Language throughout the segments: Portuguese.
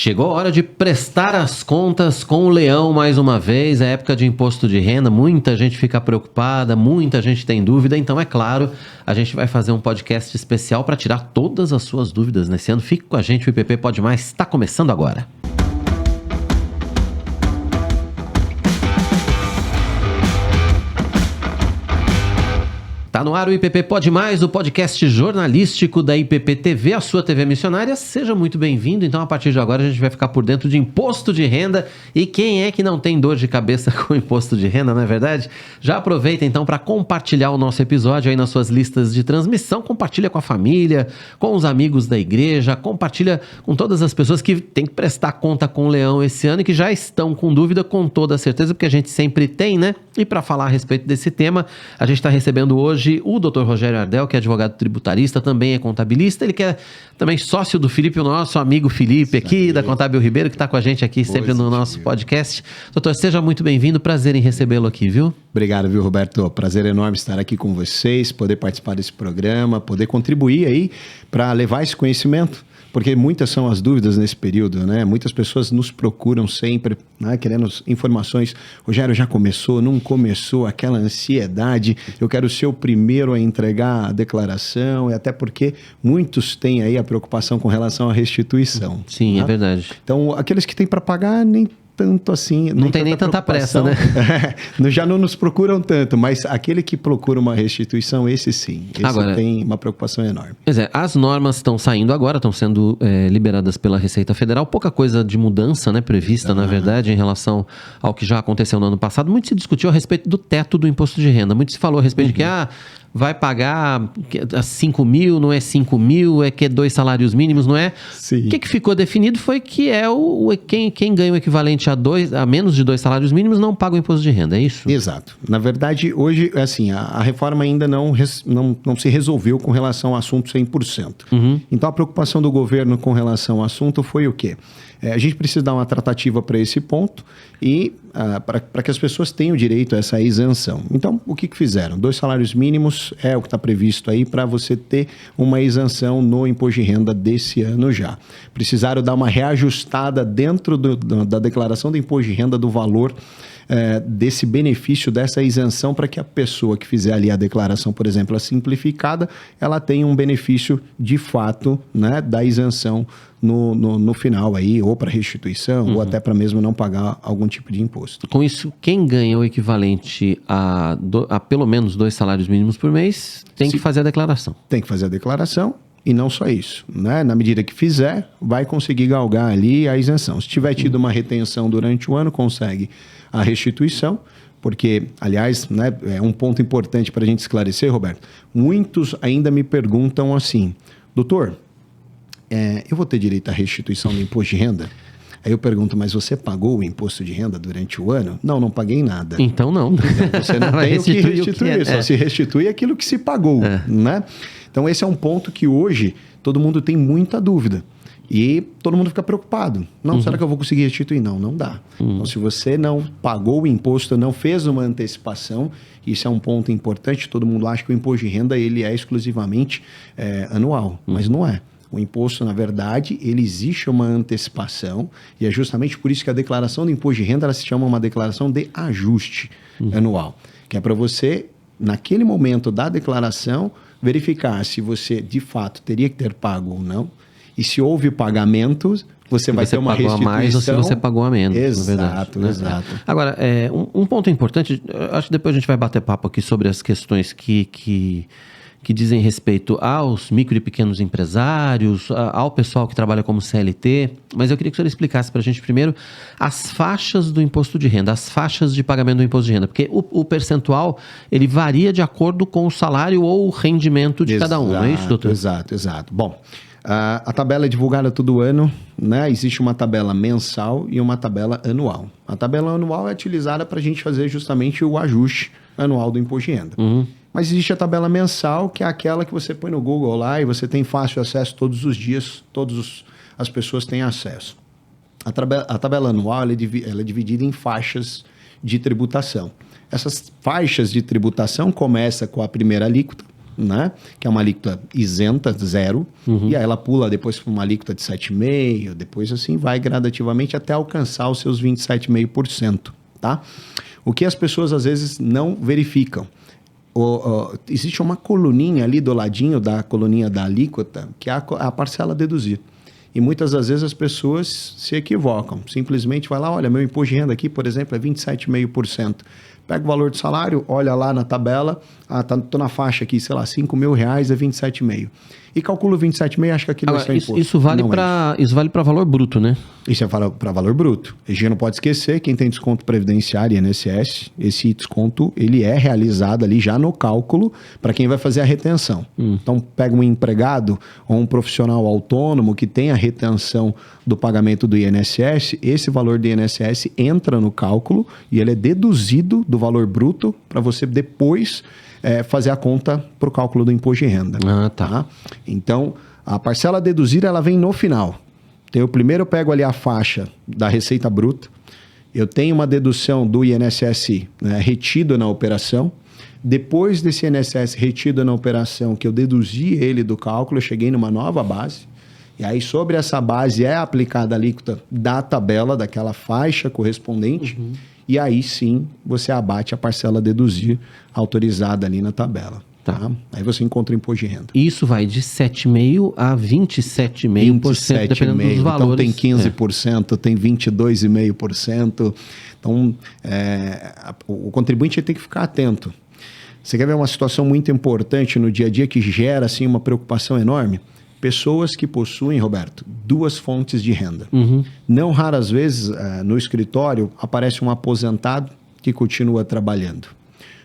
Chegou a hora de prestar as contas com o leão mais uma vez, é época de imposto de renda, muita gente fica preocupada, muita gente tem dúvida, então é claro, a gente vai fazer um podcast especial para tirar todas as suas dúvidas nesse ano. Fique com a gente, o IPP Pode Mais está começando agora. Tá no ar o IPP Pode Mais, o podcast jornalístico da IPP TV, a sua TV missionária. Seja muito bem-vindo. Então, a partir de agora, a gente vai ficar por dentro de imposto de renda. E quem é que não tem dor de cabeça com imposto de renda, não é verdade? Já aproveita, então, para compartilhar o nosso episódio aí nas suas listas de transmissão. Compartilha com a família, com os amigos da igreja, compartilha com todas as pessoas que têm que prestar conta com o leão esse ano e que já estão com dúvida, com toda certeza, porque a gente sempre tem, né? E para falar a respeito desse tema, a gente está recebendo hoje o Dr. Rogério Ardel, que é advogado tributarista, também é contabilista, ele que é também sócio do Felipe, o nosso amigo Felipe aqui, da Contábil Ribeiro, que está com a gente aqui sempre no nosso podcast. Doutor, seja muito bem-vindo, prazer em recebê-lo aqui, viu? Obrigado, viu, Roberto? Prazer enorme estar aqui com vocês, poder participar desse programa, poder contribuir aí para levar esse conhecimento. Porque muitas são as dúvidas nesse período, né? Muitas pessoas nos procuram sempre, né? Querendo informações. Rogério, já começou? Não começou? Aquela ansiedade. Eu quero ser o primeiro a entregar a declaração, e até porque muitos têm aí a preocupação com relação à restituição. Sim, tá? É verdade. Então, aqueles que têm para pagar, nem tanto assim. Não tem nem tanta pressa, né? Já não nos procuram tanto, mas aquele que procura uma restituição, esse sim. Esse agora, tem uma preocupação enorme. Pois é, as normas estão saindo agora, estão sendo liberadas pela Receita Federal. Pouca coisa de mudança, né, prevista, na verdade, em relação ao que já aconteceu no ano passado. Muito se discutiu a respeito do teto do imposto de renda. Muito se falou a respeito de que, vai pagar 5 mil, não é 5 mil, é que é 2 salários mínimos, não é? Sim. O que ficou definido foi que é quem ganha o equivalente a menos de 2 salários mínimos não paga o imposto de renda, é isso? Exato. Na verdade, hoje, assim, a reforma ainda não se resolveu com relação ao assunto 100%. Então, a preocupação do governo com relação ao assunto foi o quê? A gente precisa dar uma tratativa para esse ponto e para que as pessoas tenham direito a essa isenção. Então, o que fizeram? 2 salários mínimos é o que está previsto aí para você ter uma isenção no imposto de renda desse ano já. Precisaram dar uma reajustada dentro da declaração do imposto de renda do valor desse benefício, dessa isenção, para que a pessoa que fizer ali a declaração, por exemplo, a simplificada, ela tenha um benefício de fato, né, da isenção no final aí, ou para restituição, ou até para mesmo não pagar algum tipo de imposto. Com isso, quem ganha o equivalente a pelo menos 2 salários mínimos por mês tem que fazer a declaração. Tem que fazer a declaração. E não só isso, né? Na medida que fizer, vai conseguir galgar ali a isenção. Se tiver tido uma retenção durante o ano, consegue a restituição, porque, aliás, né, é um ponto importante para a gente esclarecer, Roberto. Muitos ainda me perguntam assim, doutor, eu vou ter direito à restituição do imposto de renda? Aí eu pergunto, mas você pagou o imposto de renda durante o ano? Não paguei nada. Então não. Então, você não tem o que restituir, só se restitui aquilo que se pagou, né? Então esse é um ponto que hoje todo mundo tem muita dúvida. E todo mundo fica preocupado. Será que eu vou conseguir restituir? Não dá. Então, se você não pagou o imposto, não fez uma antecipação, isso é um ponto importante. Todo mundo acha que o imposto de renda ele é exclusivamente anual, mas não é. O imposto, na verdade, ele existe uma antecipação e é justamente por isso que a declaração do imposto de renda ela se chama uma declaração de ajuste anual, que é para você, naquele momento da declaração, verificar se você, de fato, teria que ter pago ou não. E se houve pagamentos, você vai ter uma restituição. Se você pagou a mais ou se você pagou a menos. Exato, né? Exato. Agora, um ponto importante, acho que depois a gente vai bater papo aqui sobre as questões que dizem respeito aos micro e pequenos empresários, ao pessoal que trabalha como CLT, mas eu queria que o senhor explicasse para a gente primeiro as faixas do imposto de renda, as faixas de pagamento do imposto de renda, porque o percentual, ele varia de acordo com o salário ou o rendimento de cada um, não é isso, doutor? Exato. Bom, a tabela é divulgada todo ano, né? Existe uma tabela mensal e uma tabela anual. A tabela anual é utilizada para a gente fazer justamente o ajuste anual do imposto de renda. Mas existe a tabela mensal, que é aquela que você põe no Google lá e você tem fácil acesso todos os dias, as pessoas têm acesso. A tabela anual ela é dividida em faixas de tributação. Essas faixas de tributação começam com a primeira alíquota, né? Que é uma alíquota isenta, zero, e aí ela pula depois para uma alíquota de 7,5%, depois assim vai gradativamente até alcançar os seus 27,5%, tá? O que as pessoas às vezes não verificam. Existe uma coluninha ali do ladinho da coluninha da alíquota, que é a parcela a deduzir. E muitas das vezes as pessoas se equivocam. Simplesmente vai lá, olha, meu imposto de renda aqui, por exemplo, é 27,5%. Pega o valor do salário, olha lá na tabela, tô na faixa aqui, sei lá, R$5.000 é 27,5%. E calculo 27,5%, acho que aquilo vai ser imposto. Isso vale para valor bruto, né? Isso é para valor bruto. A gente não pode esquecer, quem tem desconto previdenciário e INSS, esse desconto ele é realizado ali já no cálculo para quem vai fazer a retenção. Então, pega um empregado ou um profissional autônomo que tem a retenção do pagamento do INSS, esse valor do INSS entra no cálculo e ele é deduzido do valor bruto para você depois fazer a conta para o cálculo do imposto de renda. Tá? Então, a parcela deduzida ela vem no final. Então, eu primeiro pego ali a faixa da receita bruta, eu tenho uma dedução do INSS retido na operação. Depois desse INSS retido na operação, que eu deduzi ele do cálculo, eu cheguei numa nova base. E aí, sobre essa base, é aplicada a alíquota da tabela, daquela faixa correspondente. E aí, sim, você abate a parcela a deduzir autorizada ali na tabela. Tá? Aí você encontra o imposto de renda. Isso vai de 7,5% a 27,5%, dependendo dos valores. Então, tem 15%, tem 22,5%. Então, o contribuinte tem que ficar atento. Você quer ver uma situação muito importante no dia a dia que gera assim, uma preocupação enorme? Pessoas que possuem, Roberto, 2 fontes de renda. Não raras vezes, no escritório, aparece um aposentado que continua trabalhando.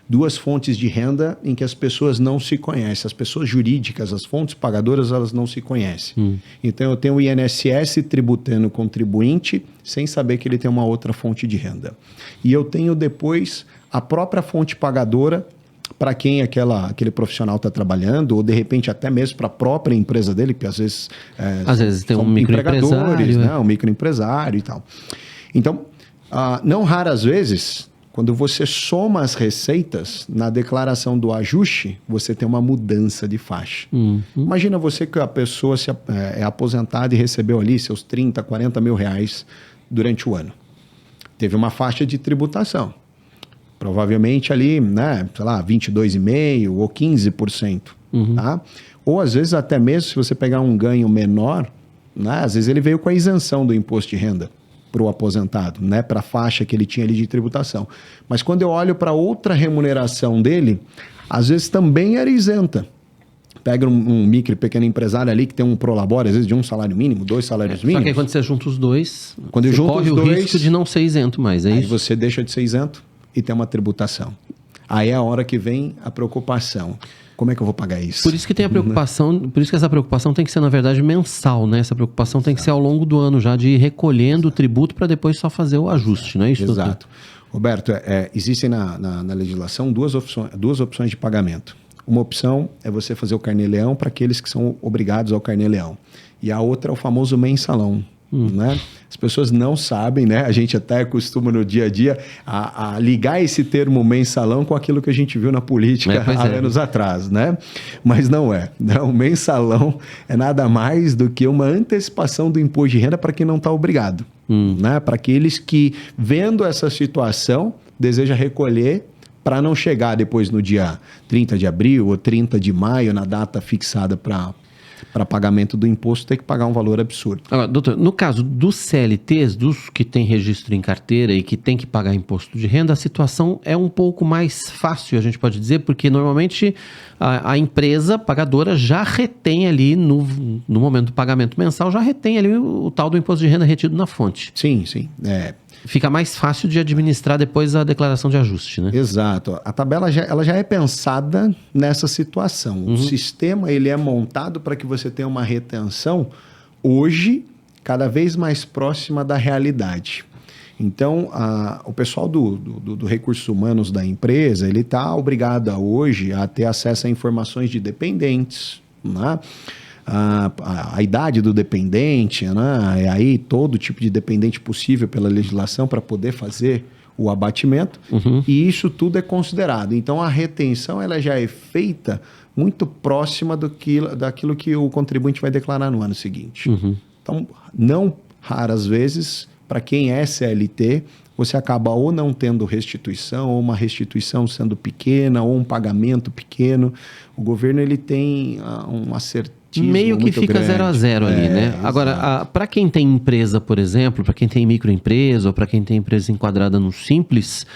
2 fontes de renda em que as pessoas não se conhecem. As pessoas jurídicas, as fontes pagadoras, elas não se conhecem. Então, eu tenho o INSS tributando o contribuinte sem saber que ele tem uma outra fonte de renda. E eu tenho depois a própria fonte pagadora para quem aquele profissional está trabalhando, ou de repente até mesmo para a própria empresa dele, porque às vezes tem um microempresário, né? Um microempresário e tal. Então, não raras vezes, quando você soma as receitas, na declaração do ajuste, você tem uma mudança de faixa. Imagina você que a pessoa é aposentada e recebeu ali seus 30, 40 mil reais durante o ano. Teve uma faixa de tributação. Provavelmente ali, né, sei lá, 22,5% ou 15%. Tá? Ou às vezes até mesmo se você pegar um ganho menor, né, às vezes ele veio com a isenção do imposto de renda para o aposentado, né, para a faixa que ele tinha ali de tributação. Mas quando eu olho para outra remuneração dele, às vezes também era isenta. Pega um micro e pequeno empresário ali que tem um prolabore, às vezes de 1 salário mínimo, 2 salários mínimos. Só que aí quando você junta os dois, quando você corre o risco de não ser isento mais, aí isso? Você deixa de ser isento e tem uma tributação. Aí é a hora que vem a preocupação. Como é que eu vou pagar isso? Por isso que tem a preocupação, por isso que essa preocupação tem que ser, na verdade, mensal, né? Essa preocupação tem que ser ao longo do ano já, de ir recolhendo o tributo para depois só fazer o ajuste, não é isso? Exato. Roberto, existem na legislação duas opções de pagamento. Uma opção é você fazer o carnê-leão para aqueles que são obrigados ao carnê-leão. E a outra é o famoso mensalão. Né? As pessoas não sabem, né? A gente até costuma no dia a dia a ligar esse termo mensalão com aquilo que a gente viu na política há anos atrás, né? Mas não é. O mensalão é nada mais do que uma antecipação do imposto de renda para quem não está obrigado. Né? Para aqueles que, vendo essa situação, desejam recolher para não chegar depois no dia 30 de abril ou 30 de maio, na data fixada para pagamento do imposto, ter que pagar um valor absurdo. Agora, doutor, no caso dos CLTs, dos que têm registro em carteira e que têm que pagar imposto de renda, a situação é um pouco mais fácil, a gente pode dizer, porque normalmente a empresa pagadora já retém ali, no momento do pagamento mensal, já retém ali o tal do imposto de renda retido na fonte. Sim. Fica mais fácil de administrar depois a declaração de ajuste, né? Exato. A tabela ela já é pensada nessa situação. O sistema ele é montado para que você tenha uma retenção hoje cada vez mais próxima da realidade. Então, o pessoal do recursos humanos da empresa, ele está obrigado hoje a ter acesso a informações de dependentes, né? A idade do dependente, né? E aí todo tipo de dependente possível pela legislação para poder fazer o abatimento, e isso tudo é considerado. Então, a retenção ela já é feita muito próxima daquilo que o contribuinte vai declarar no ano seguinte. Então, não raras vezes, para quem é CLT, você acaba ou não tendo restituição, ou uma restituição sendo pequena, ou um pagamento pequeno. O governo ele tem um acertismo meio que fica grande. 0 a 0 ali, né? Exato. Agora, para quem tem empresa, por exemplo, para quem tem microempresa, ou para quem tem empresa enquadrada no Simples,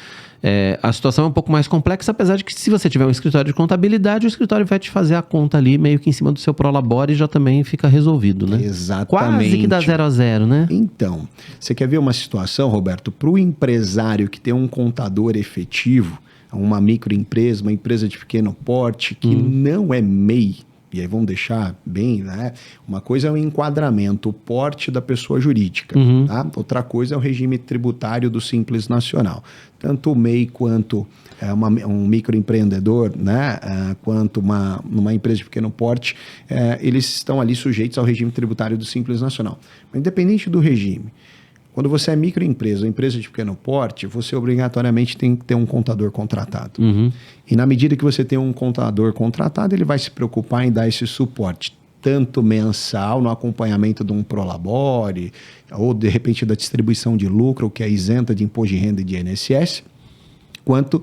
a situação é um pouco mais complexa, apesar de que se você tiver um escritório de contabilidade, o escritório vai te fazer a conta ali meio que em cima do seu prolabore e já também fica resolvido, né? Exatamente. Quase que dá 0 a 0, né? Então, você quer ver uma situação, Roberto, para o empresário que tem um contador efetivo, uma microempresa, uma empresa de pequeno porte, que não é MEI, e aí vamos deixar bem, né? Uma coisa é o enquadramento, o porte da pessoa jurídica, tá? Outra coisa é o regime tributário do Simples Nacional. Tanto o MEI quanto um microempreendedor, né? Quanto uma empresa de pequeno porte, eles estão ali sujeitos ao regime tributário do Simples Nacional. Mas independente do regime, quando você é microempresa ou empresa de pequeno porte, você obrigatoriamente tem que ter um contador contratado. E na medida que você tem um contador contratado, ele vai se preocupar em dar esse suporte, tanto mensal, no acompanhamento de um prolabore, ou de repente da distribuição de lucro, que é isenta de imposto de renda e de INSS, quanto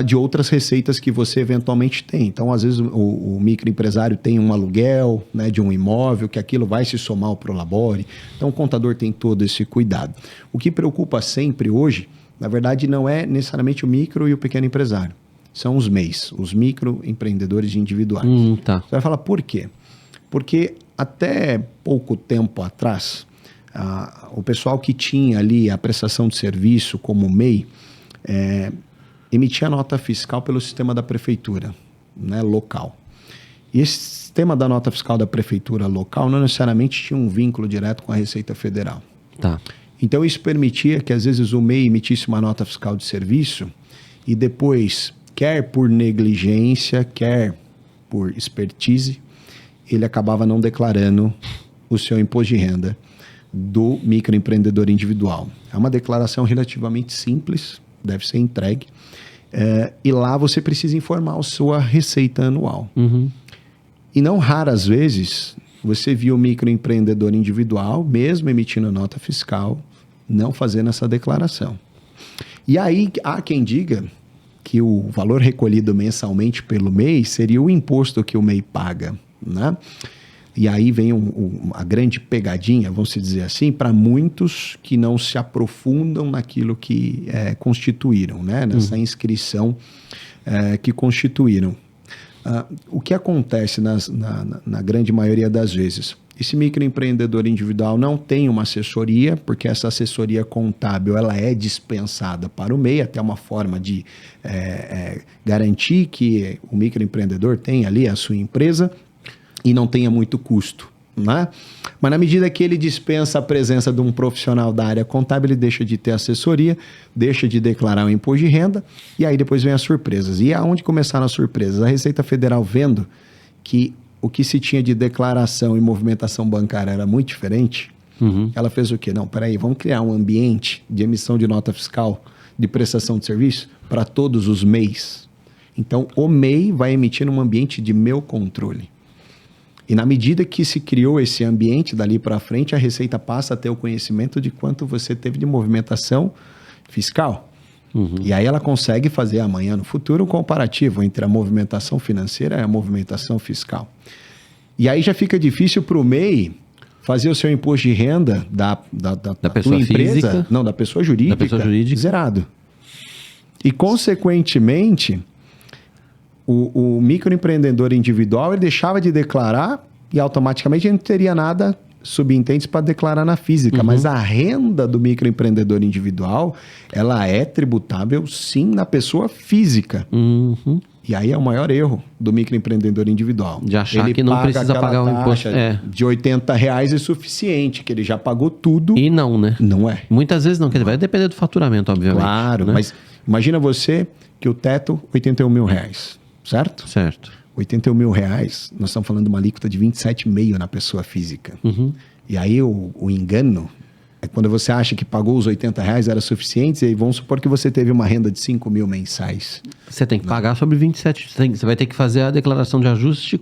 de outras receitas que você eventualmente tem. Então, às vezes, o microempresário tem um aluguel, né, de um imóvel, que aquilo vai se somar ao prolabore. Então, o contador tem todo esse cuidado. O que preocupa sempre hoje, na verdade, não é necessariamente o micro e o pequeno empresário. São os MEIs, os microempreendedores individuais. Tá. Você vai falar por quê? Porque até pouco tempo atrás, o pessoal que tinha ali a prestação de serviço como MEI, emitia nota fiscal pelo sistema da prefeitura, né, local. E esse sistema da nota fiscal da prefeitura local não necessariamente tinha um vínculo direto com a Receita Federal. Tá. Então isso permitia que às vezes o MEI emitisse uma nota fiscal de serviço e depois, quer por negligência, quer por expertise, ele acabava não declarando o seu imposto de renda do microempreendedor individual. É uma declaração relativamente simples, deve ser entregue, e lá você precisa informar a sua receita anual. E não raras vezes você viu o microempreendedor individual, mesmo emitindo nota fiscal, não fazendo essa declaração. E aí há quem diga que o valor recolhido mensalmente pelo MEI seria o imposto que o MEI paga, né? E aí vem a grande pegadinha, vamos dizer assim, para muitos que não se aprofundam naquilo que constituíram, né? Nessa inscrição que constituíram. O que acontece na grande maioria das vezes? Esse microempreendedor individual não tem uma assessoria, porque essa assessoria contábil ela é dispensada para o MEI, até uma forma de garantir que o microempreendedor tenha ali a sua empresa e não tenha muito custo, né? Mas na medida que ele dispensa a presença de um profissional da área contábil, ele deixa de ter assessoria, deixa de declarar o imposto de renda, e aí depois vem as surpresas. E aonde começaram as surpresas? A Receita Federal, vendo que o que se tinha de declaração e movimentação bancária era muito diferente, ela fez o quê? Não, peraí, vamos criar um ambiente de emissão de nota fiscal de prestação de serviço para todos os MEIs. Então, o MEI vai emitir num ambiente de meu controle. E na medida que se criou esse ambiente, dali para frente, a Receita passa a ter o conhecimento de quanto você teve de movimentação fiscal. E aí ela consegue fazer amanhã, no futuro, um comparativo entre a movimentação financeira e a movimentação fiscal. E aí já fica difícil para o MEI fazer o seu imposto de renda da pessoa empresa, física? não, da pessoa jurídica, zerado. E, consequentemente, o microempreendedor individual ele deixava de declarar e automaticamente ele não teria nada, subentende para declarar na física. Mas a renda do microempreendedor individual, ela é tributável sim na pessoa física. E aí é o maior erro do microempreendedor individual. De achar ele que não precisa pagar o imposto. De R$80 é suficiente, que ele já pagou tudo. E não, né? Não é. Muitas vezes não, quer dizer, vai depender do faturamento, obviamente. Claro, né? Mas imagina você que o teto, R$81 mil, certo? Certo. R$81 mil, nós estamos falando de uma alíquota de 27,5% na pessoa física. E aí o engano é quando você acha que pagou os R$80 era suficiente, e aí vamos supor que você teve uma renda de 5 mil mensais. Você tem que pagar sobre 27%. Você vai ter que fazer a declaração de ajuste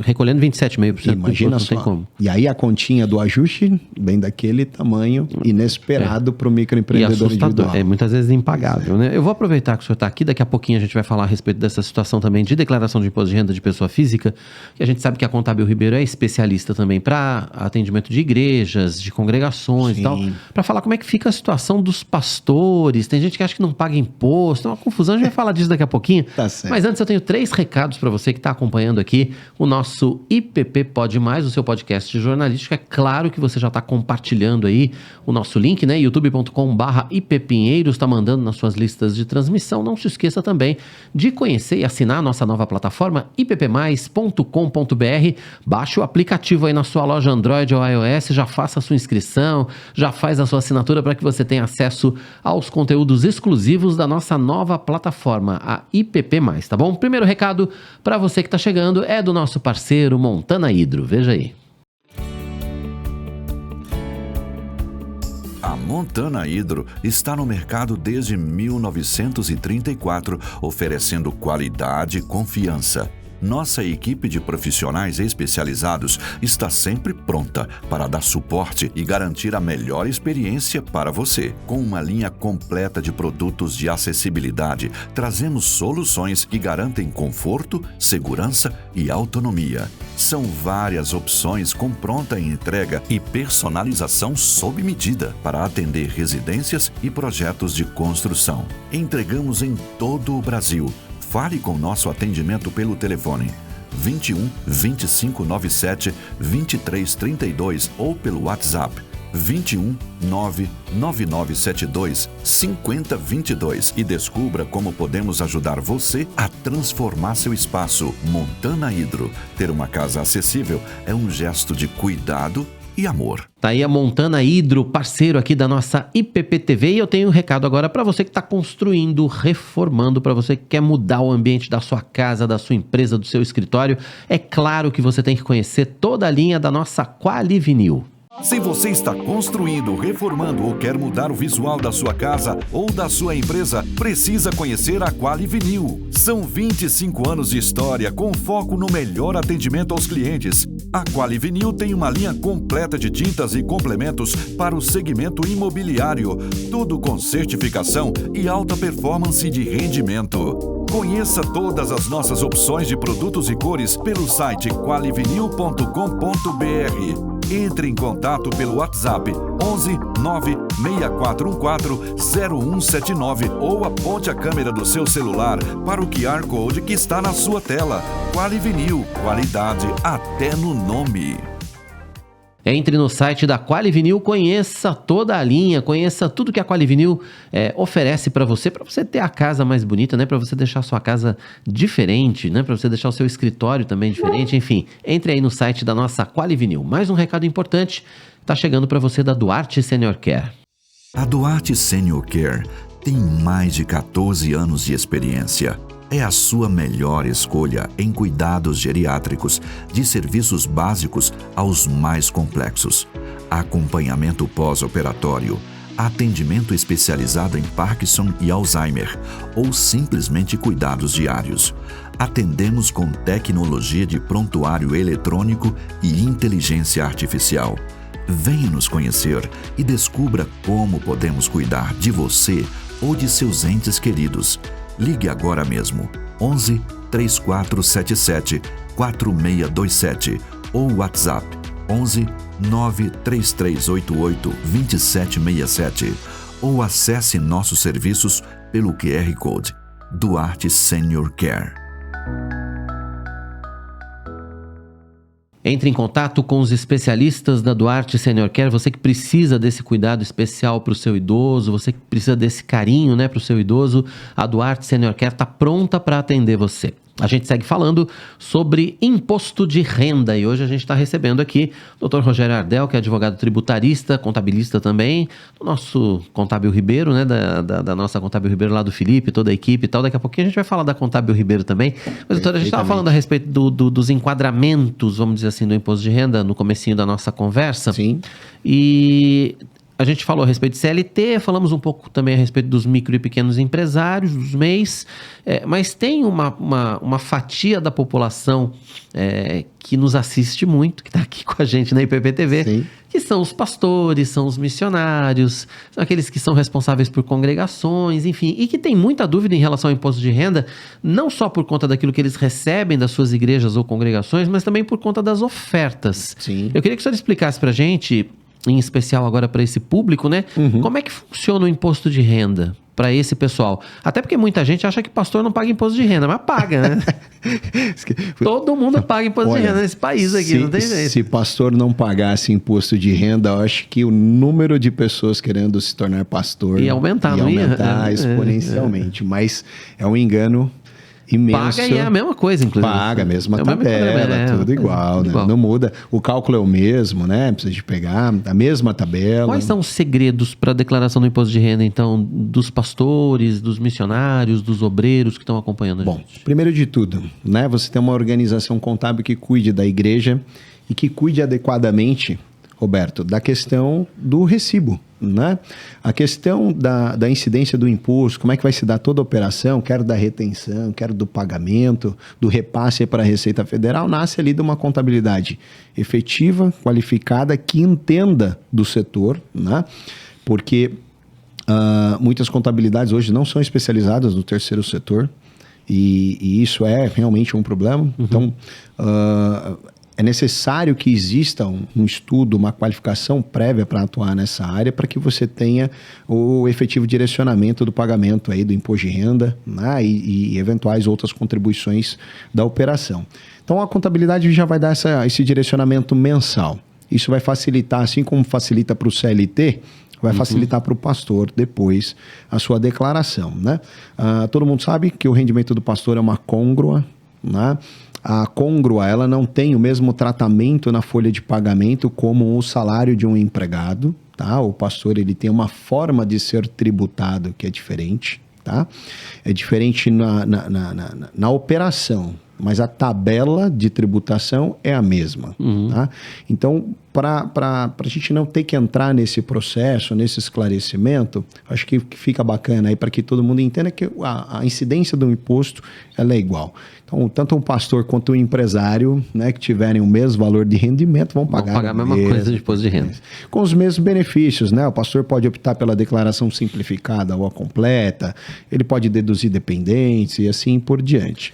recolhendo 27,5%. Imagina só. Não tem como. E aí a continha do ajuste vem daquele tamanho inesperado para o microempreendedor individual. Muitas vezes impagável, né? Eu vou aproveitar que o senhor está aqui, daqui a pouquinho a gente vai falar a respeito dessa situação também de declaração de imposto de renda de pessoa física, que a gente sabe que a Contábil Ribeiro é especialista também para atendimento de igrejas, de congregações e tal, para falar como é que fica a situação dos pastores. Tem gente que acha que não paga imposto, é uma confusão, a gente vai falar disso daqui a pouquinho. Tá certo. Mas antes eu tenho 3 recados para você que está acompanhando aqui o nosso IPP Pode Mais, o seu podcast jornalístico. É claro que você já está compartilhando aí o nosso link, né? youtube.com/ippinheiros, está mandando nas suas listas de transmissão. Não se esqueça também de conhecer e assinar a nossa nova plataforma, ippmais.com.br. Baixe o aplicativo aí na sua loja Android ou iOS, já faça a sua inscrição, já faz a sua assinatura para que você tenha acesso aos conteúdos exclusivos da nossa nova plataforma, a IPP+, tá bom? Primeiro recado para você que está chegando é do nosso parceiro Montana Hidro. Veja aí. A Montana Hidro está no mercado desde 1934, oferecendo qualidade e confiança. Nossa equipe de profissionais especializados está sempre pronta para dar suporte e garantir a melhor experiência para você. Com uma linha completa de produtos de acessibilidade, trazemos soluções que garantem conforto, segurança e autonomia. São várias opções com pronta entrega e personalização sob medida para atender residências e projetos de construção. Entregamos em todo o Brasil. Fale com nosso atendimento pelo telefone 21 2597 2332 ou pelo WhatsApp 21 99972 5022 e descubra como podemos ajudar você a transformar seu espaço. Montana Hidro. Ter uma casa acessível é um gesto de cuidado e amor. Tá aí a Montana Hidro, parceiro aqui da nossa IPP TV, e eu tenho um recado agora para você que está construindo, reformando, para você que quer mudar o ambiente da sua casa, da sua empresa, do seu escritório. É claro que você tem que conhecer toda a linha da nossa Qualivinil. Se você está construindo, reformando ou quer mudar o visual da sua casa ou da sua empresa, precisa conhecer a Qualivinil. São 25 anos de história com foco no melhor atendimento aos clientes. A Qualivinil tem uma linha completa de tintas e complementos para o segmento imobiliário, tudo com certificação e alta performance de rendimento. Conheça todas as nossas opções de produtos e cores pelo site qualivinil.com.br. Entre em contato pelo WhatsApp 11 96414 0179 ou aponte a câmera do seu celular para o QR Code que está na sua tela. Qualivinil, qualidade até no nome. Entre no site da Qualivinil, conheça toda a linha, conheça tudo que a Qualivinil oferece para você ter a casa mais bonita, né? Para você deixar a sua casa diferente, né? Para você deixar o seu escritório também diferente, enfim. Entre aí no site da nossa Qualivinil. Mais um recado importante está chegando para você da Duarte Senior Care. A Duarte Senior Care tem mais de 14 anos de experiência. É a sua melhor escolha em cuidados geriátricos, de serviços básicos aos mais complexos. Acompanhamento pós-operatório, atendimento especializado em Parkinson e Alzheimer, ou simplesmente cuidados diários. Atendemos com tecnologia de prontuário eletrônico e inteligência artificial. Venha nos conhecer e descubra como podemos cuidar de você ou de seus entes queridos. Ligue agora mesmo, 11 3477 4627 ou WhatsApp 11 93388 2767 ou acesse nossos serviços pelo QR Code Duarte Senior Care. Entre em contato com os especialistas da Duarte Senior Care, você que precisa desse cuidado especial para o seu idoso, você que precisa desse carinho, né, para o seu idoso, a Duarte Senior Care está pronta para atender você. A gente segue falando sobre imposto de renda e hoje a gente está recebendo aqui o Dr. Rogério Ardel, que é advogado tributarista, contabilista também, do nosso Contábil Ribeiro, né, da nossa Contábil Ribeiro lá do Felipe, toda a equipe e tal. Daqui a pouquinho a gente vai falar da Contábil Ribeiro também. Mas, doutor, a gente estava falando a respeito dos enquadramentos, vamos dizer assim, do imposto de renda no comecinho da nossa conversa. Sim. E a gente falou a respeito de CLT, falamos um pouco também a respeito dos micro e pequenos empresários, dos MEIs, mas tem uma fatia da população que nos assiste muito, que está aqui com a gente na IPP-TV, Sim. que são os pastores, são os missionários, são aqueles que são responsáveis por congregações, enfim, e que tem muita dúvida em relação ao imposto de renda, não só por conta daquilo que eles recebem das suas igrejas ou congregações, mas também por conta das ofertas. Sim. Eu queria que o senhor explicasse pra gente, em especial agora para esse público, né? Como é que funciona o imposto de renda para esse pessoal? Até porque muita gente acha que pastor não paga imposto de renda, mas paga, né? Todo mundo paga imposto de renda nesse país aqui, não tem jeito. Se pastor não pagasse imposto de renda, eu acho que o número de pessoas querendo se tornar pastor ia aumentar, não ia? Exponencialmente. Mas é um engano imenso. Paga e é a mesma coisa, inclusive. Paga a mesma É o mesmo tabela, problema, tudo igual, né? igual. Não muda. O cálculo é o mesmo, né? Precisa de pegar a mesma tabela. Quais são os segredos para a declaração do imposto de renda, então, dos pastores, dos missionários, dos obreiros que estão acompanhando a Bom, gente? primeiro de tudo, né? Você tem uma organização contábil que cuide da igreja e que cuide adequadamente, Roberto, da questão do recibo, né? A questão da incidência do imposto, como é que vai se dar toda a operação, quero da retenção, quero do pagamento, do repasse para a Receita Federal, nasce ali de uma contabilidade efetiva, qualificada, que entenda do setor, né? Porque muitas contabilidades hoje não são especializadas no terceiro setor e isso é realmente um problema. Então, é necessário que exista um estudo, uma qualificação prévia para atuar nessa área, para que você tenha o efetivo direcionamento do pagamento aí do imposto de renda, né, e eventuais outras contribuições da operação. Então, a contabilidade já vai dar esse direcionamento mensal. Isso vai facilitar, assim como facilita para o CLT, vai facilitar para o pastor depois a sua declaração, né? Todo mundo sabe que o rendimento do pastor é uma côngrua, né? A côngrua, ela não tem o mesmo tratamento na folha de pagamento como o salário de um empregado, tá? O pastor, ele tem uma forma de ser tributado que é diferente, tá? É diferente na operação, mas a tabela de tributação é a mesma, tá? Então, para a gente não ter que entrar nesse processo, nesse esclarecimento, acho que fica bacana aí para que todo mundo entenda que a incidência do imposto, ela é igual. Então, tanto o pastor quanto o empresário, né, que tiverem o mesmo valor de rendimento, vão pagar a mesma coisa de imposto de renda. Com os mesmos benefícios, né? O pastor pode optar pela declaração simplificada ou a completa, ele pode deduzir dependentes e assim por diante.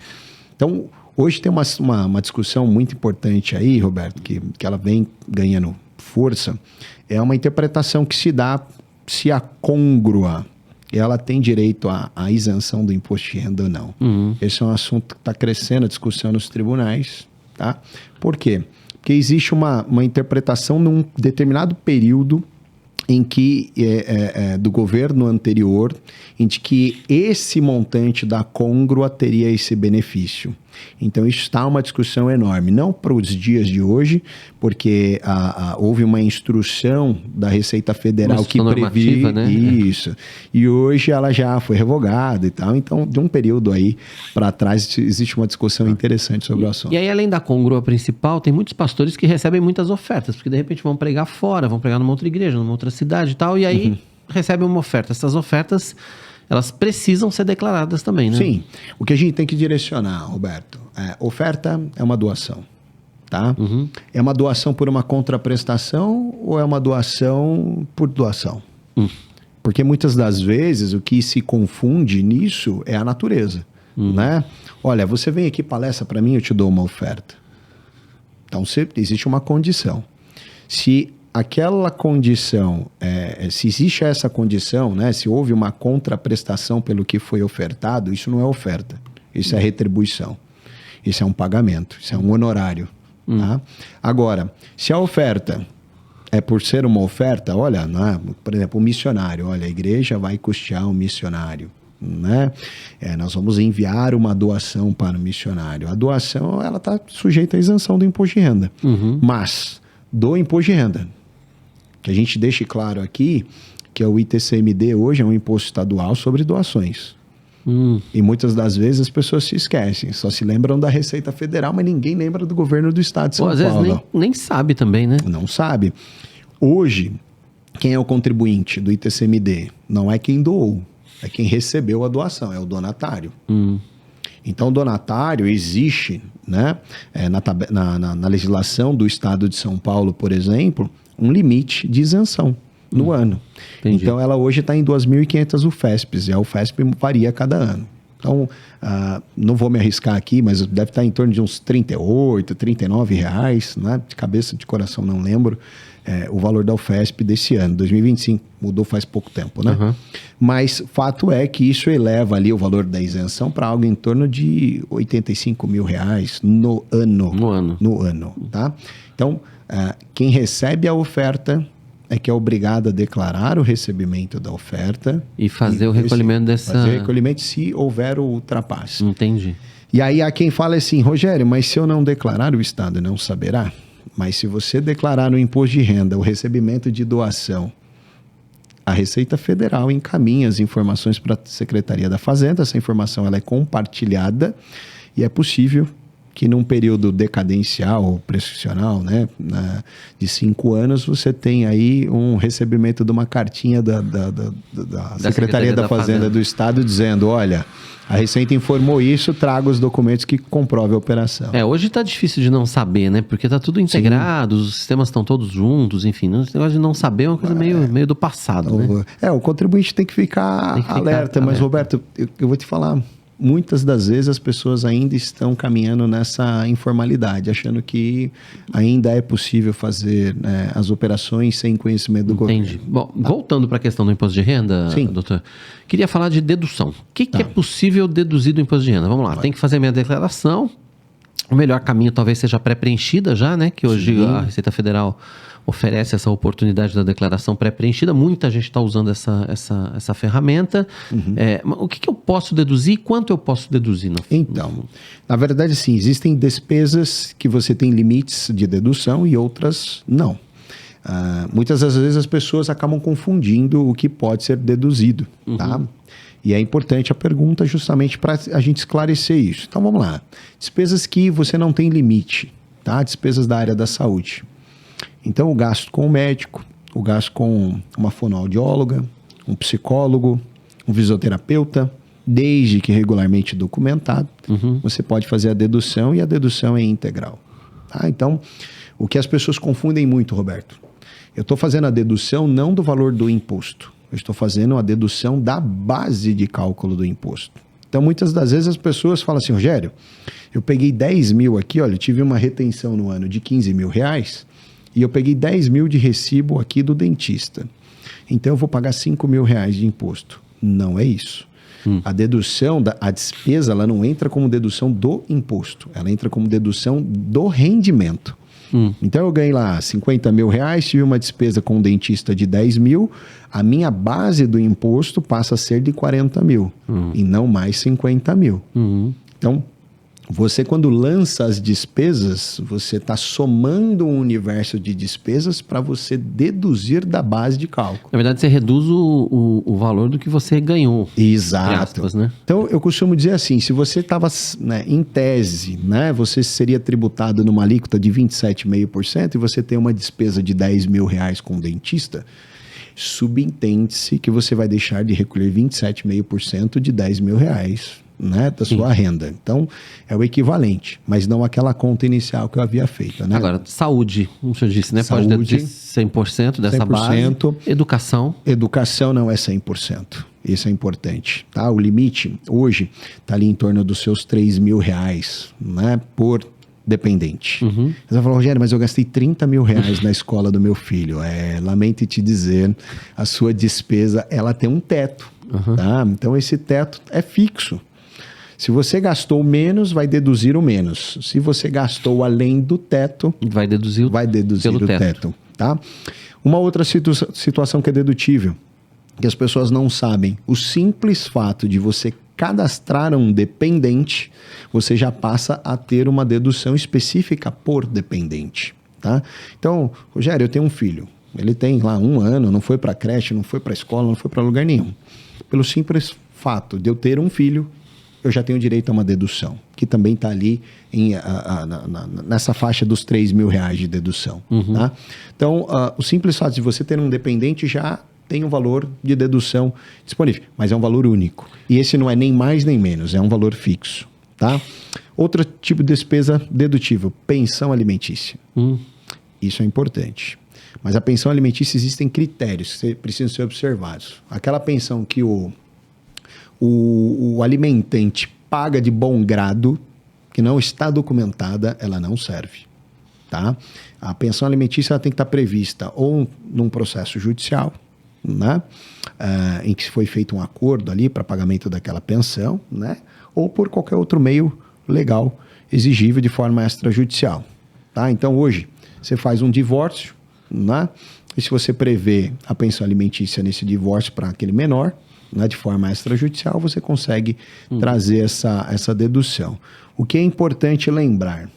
Então, hoje tem uma discussão muito importante aí, Roberto, que ela vem ganhando força, é uma interpretação que se dá se a côngrua ela tem direito à isenção do imposto de renda ou não. Esse é um assunto que está crescendo a discussão nos tribunais, tá? Por quê? Porque existe uma interpretação num determinado período em que do governo anterior, em que esse montante da côngrua teria esse benefício. Então, isso está uma discussão enorme. Não para os dias de hoje, porque houve uma instrução da Receita Federal que previa, né? Isso. E hoje ela já foi revogada e tal. Então, de um período aí para trás, existe uma discussão interessante sobre o assunto. E aí, além da côngrua principal, tem muitos pastores que recebem muitas ofertas, porque de repente vão pregar fora, vão pregar numa outra igreja, numa outra cidade e tal, e aí recebem uma oferta. Essas ofertas, elas precisam ser declaradas também, né? Sim. O que a gente tem que direcionar, Roberto, oferta é uma doação, tá? É uma doação por uma contraprestação ou é uma doação por doação? Porque muitas das vezes o que se confunde nisso é a natureza, né? Olha, você vem aqui palestra para mim, eu te dou uma oferta. Então, existe uma condição. Se aquela condição, se existe essa condição, né, se houve uma contraprestação pelo que foi ofertado, isso não é oferta, isso é retribuição, isso é um pagamento, isso é um honorário. Tá? Agora, se a oferta é por ser uma oferta, olha, né, por exemplo, um missionário, olha, a igreja vai custear um missionário, né? Nós vamos enviar uma doação para o missionário. A doação, ela está sujeita à isenção do imposto de renda, mas do imposto de renda, que a gente deixe claro aqui que o ITCMD hoje é um imposto estadual sobre doações. E muitas das vezes as pessoas se esquecem, só se lembram da Receita Federal, mas ninguém lembra do governo do estado de São Paulo. Às vezes nem sabe também, né? Não sabe. Hoje, Quem é o contribuinte do ITCMD? Não é quem doou, é quem recebeu a doação, é o donatário. Então, o donatário existe, né, na legislação do Estado de São Paulo, por exemplo, um limite de isenção no ano. Entendi. Então, ela hoje está em 2.500 UFESPs, e a UFESP varia a cada ano. Então, não vou me arriscar aqui, mas deve estar em torno de uns R$38, R$39, né? De cabeça, de coração, não lembro, o valor da UFESP desse ano, 2025. Mudou faz pouco tempo, né? Uhum. Mas fato é que isso eleva ali o valor da isenção para algo em torno de R$85 mil no ano. No ano, tá? Então, quem recebe a oferta é que é obrigado a declarar o recebimento da oferta. E fazer o recolhimento dessa... Fazer o recolhimento se houver o ultrapasse. Entendi. E aí há quem fala assim, Rogério, mas se eu não declarar, o Estado não saberá? Mas se você declarar no imposto de renda o recebimento de doação, a Receita Federal encaminha as informações para a Secretaria da Fazenda, essa informação ela é compartilhada e é possível que num período decadencial ou prescricional, né, de 5 anos, você tem aí um recebimento de uma cartinha da Secretaria da Fazenda do Estado dizendo, olha, a Receita informou isso, traga os documentos que comprovem a operação. Hoje tá difícil de não saber, né? Porque tá tudo integrado, os sistemas estão todos juntos, enfim. Esse negócio de não saber é uma coisa meio do passado, né? O contribuinte tem que ficar alerta, mas Roberto, eu vou te falar, muitas das vezes as pessoas ainda estão caminhando nessa informalidade, achando que ainda é possível fazer, né, as operações sem conhecimento do governo. Entendi. Bom, voltando para a questão do imposto de renda, doutor, queria falar de dedução. O que é possível deduzir do imposto de renda? Vamos lá, tem que fazer minha declaração. O melhor caminho talvez seja pré-preenchida já, né? Que hoje a Receita Federal oferece essa oportunidade da declaração pré-preenchida. Muita gente está usando essa ferramenta. O que eu posso deduzir e quanto eu posso deduzir? Então, na verdade, sim, existem despesas que você tem limites de dedução e outras não. Muitas das vezes as pessoas acabam confundindo o que pode ser deduzido, tá? E é importante a pergunta justamente para a gente esclarecer isso. Então, vamos lá. Despesas que você não tem limite, tá? Despesas da área da saúde. Então, o gasto com o médico, o gasto com uma fonoaudióloga, um psicólogo, um fisioterapeuta, desde que regularmente documentado, você pode fazer a dedução e a dedução é integral. Tá? Então, o que as pessoas confundem muito, Roberto, eu estou fazendo a dedução não do valor do imposto, eu estou fazendo a dedução da base de cálculo do imposto. Então, muitas das vezes as pessoas falam assim, Rogério, eu peguei 10 mil aqui, olha, eu tive uma retenção no ano de 15 mil reais, e eu peguei 10 mil de recibo aqui do dentista. Então eu vou pagar 5 mil reais de imposto. Não é isso. A dedução, a despesa, ela não entra como dedução do imposto. Ela entra como dedução do rendimento. Então eu ganhei lá 50 mil reais, tive uma despesa com o dentista de 10 mil, a minha base do imposto passa a ser de 40 mil e não mais 50 mil. Então, você, quando lança as despesas, você está somando um universo de despesas para você deduzir da base de cálculo. Na verdade, você reduz o valor do que você ganhou. Exato. Aspas, né? Então, eu costumo dizer assim, se você estava, né, em tese, né, você seria tributado numa alíquota de 27,5% e você tem uma despesa de 10 mil reais com o dentista, subentende-se que você vai deixar de recolher 27,5% de 10 mil reais, né, da sua renda. Então, é o equivalente, mas não aquela conta inicial que eu havia feito, né? Agora, saúde, como o senhor disse, né? Saúde, pode deduzir 100% dessa 100%. base. Educação. Educação não é 100%. Isso é importante, tá? O limite hoje está ali em torno dos seus 3 mil reais, né, por dependente. Você vai falar, Rogério, mas eu gastei 30 mil reais na escola do meu filho. Lamento te dizer, a sua despesa, ela tem um teto, tá? Então, esse teto é fixo. Se você gastou menos, vai deduzir o menos. Se você gastou além do teto, vai deduzir o teto. Tá? Uma outra situação que é dedutível, que as pessoas não sabem, o simples fato de você cadastrar um dependente, você já passa a ter uma dedução específica por dependente. Tá? Então, Rogério, eu tenho um filho, ele tem lá 1 ano, não foi para creche, não foi para escola, não foi para lugar nenhum. Pelo simples fato de eu ter um filho, eu já tenho direito a uma dedução, que também está ali nessa faixa dos R$3.000 de dedução. Tá? Então, o simples fato de você ter um dependente já tem um valor de dedução disponível, mas é um valor único. E esse não é nem mais nem menos, é um valor fixo. Tá? Outro tipo de despesa dedutível, pensão alimentícia. Isso é importante. Mas a pensão alimentícia existem critérios que precisam ser observados. Aquela pensão que o alimentante paga de bom grado, que não está documentada, ela não serve. Tá? A pensão alimentícia ela tem que estar prevista ou num processo judicial, né? Em que foi feito um acordo ali para pagamento daquela pensão, né? Ou por qualquer outro meio legal exigível de forma extrajudicial. Tá? Então, hoje, você faz um divórcio, né? E se você prevê a pensão alimentícia nesse divórcio para aquele menor, né, de forma extrajudicial, você consegue trazer essa dedução. O que é importante lembrar,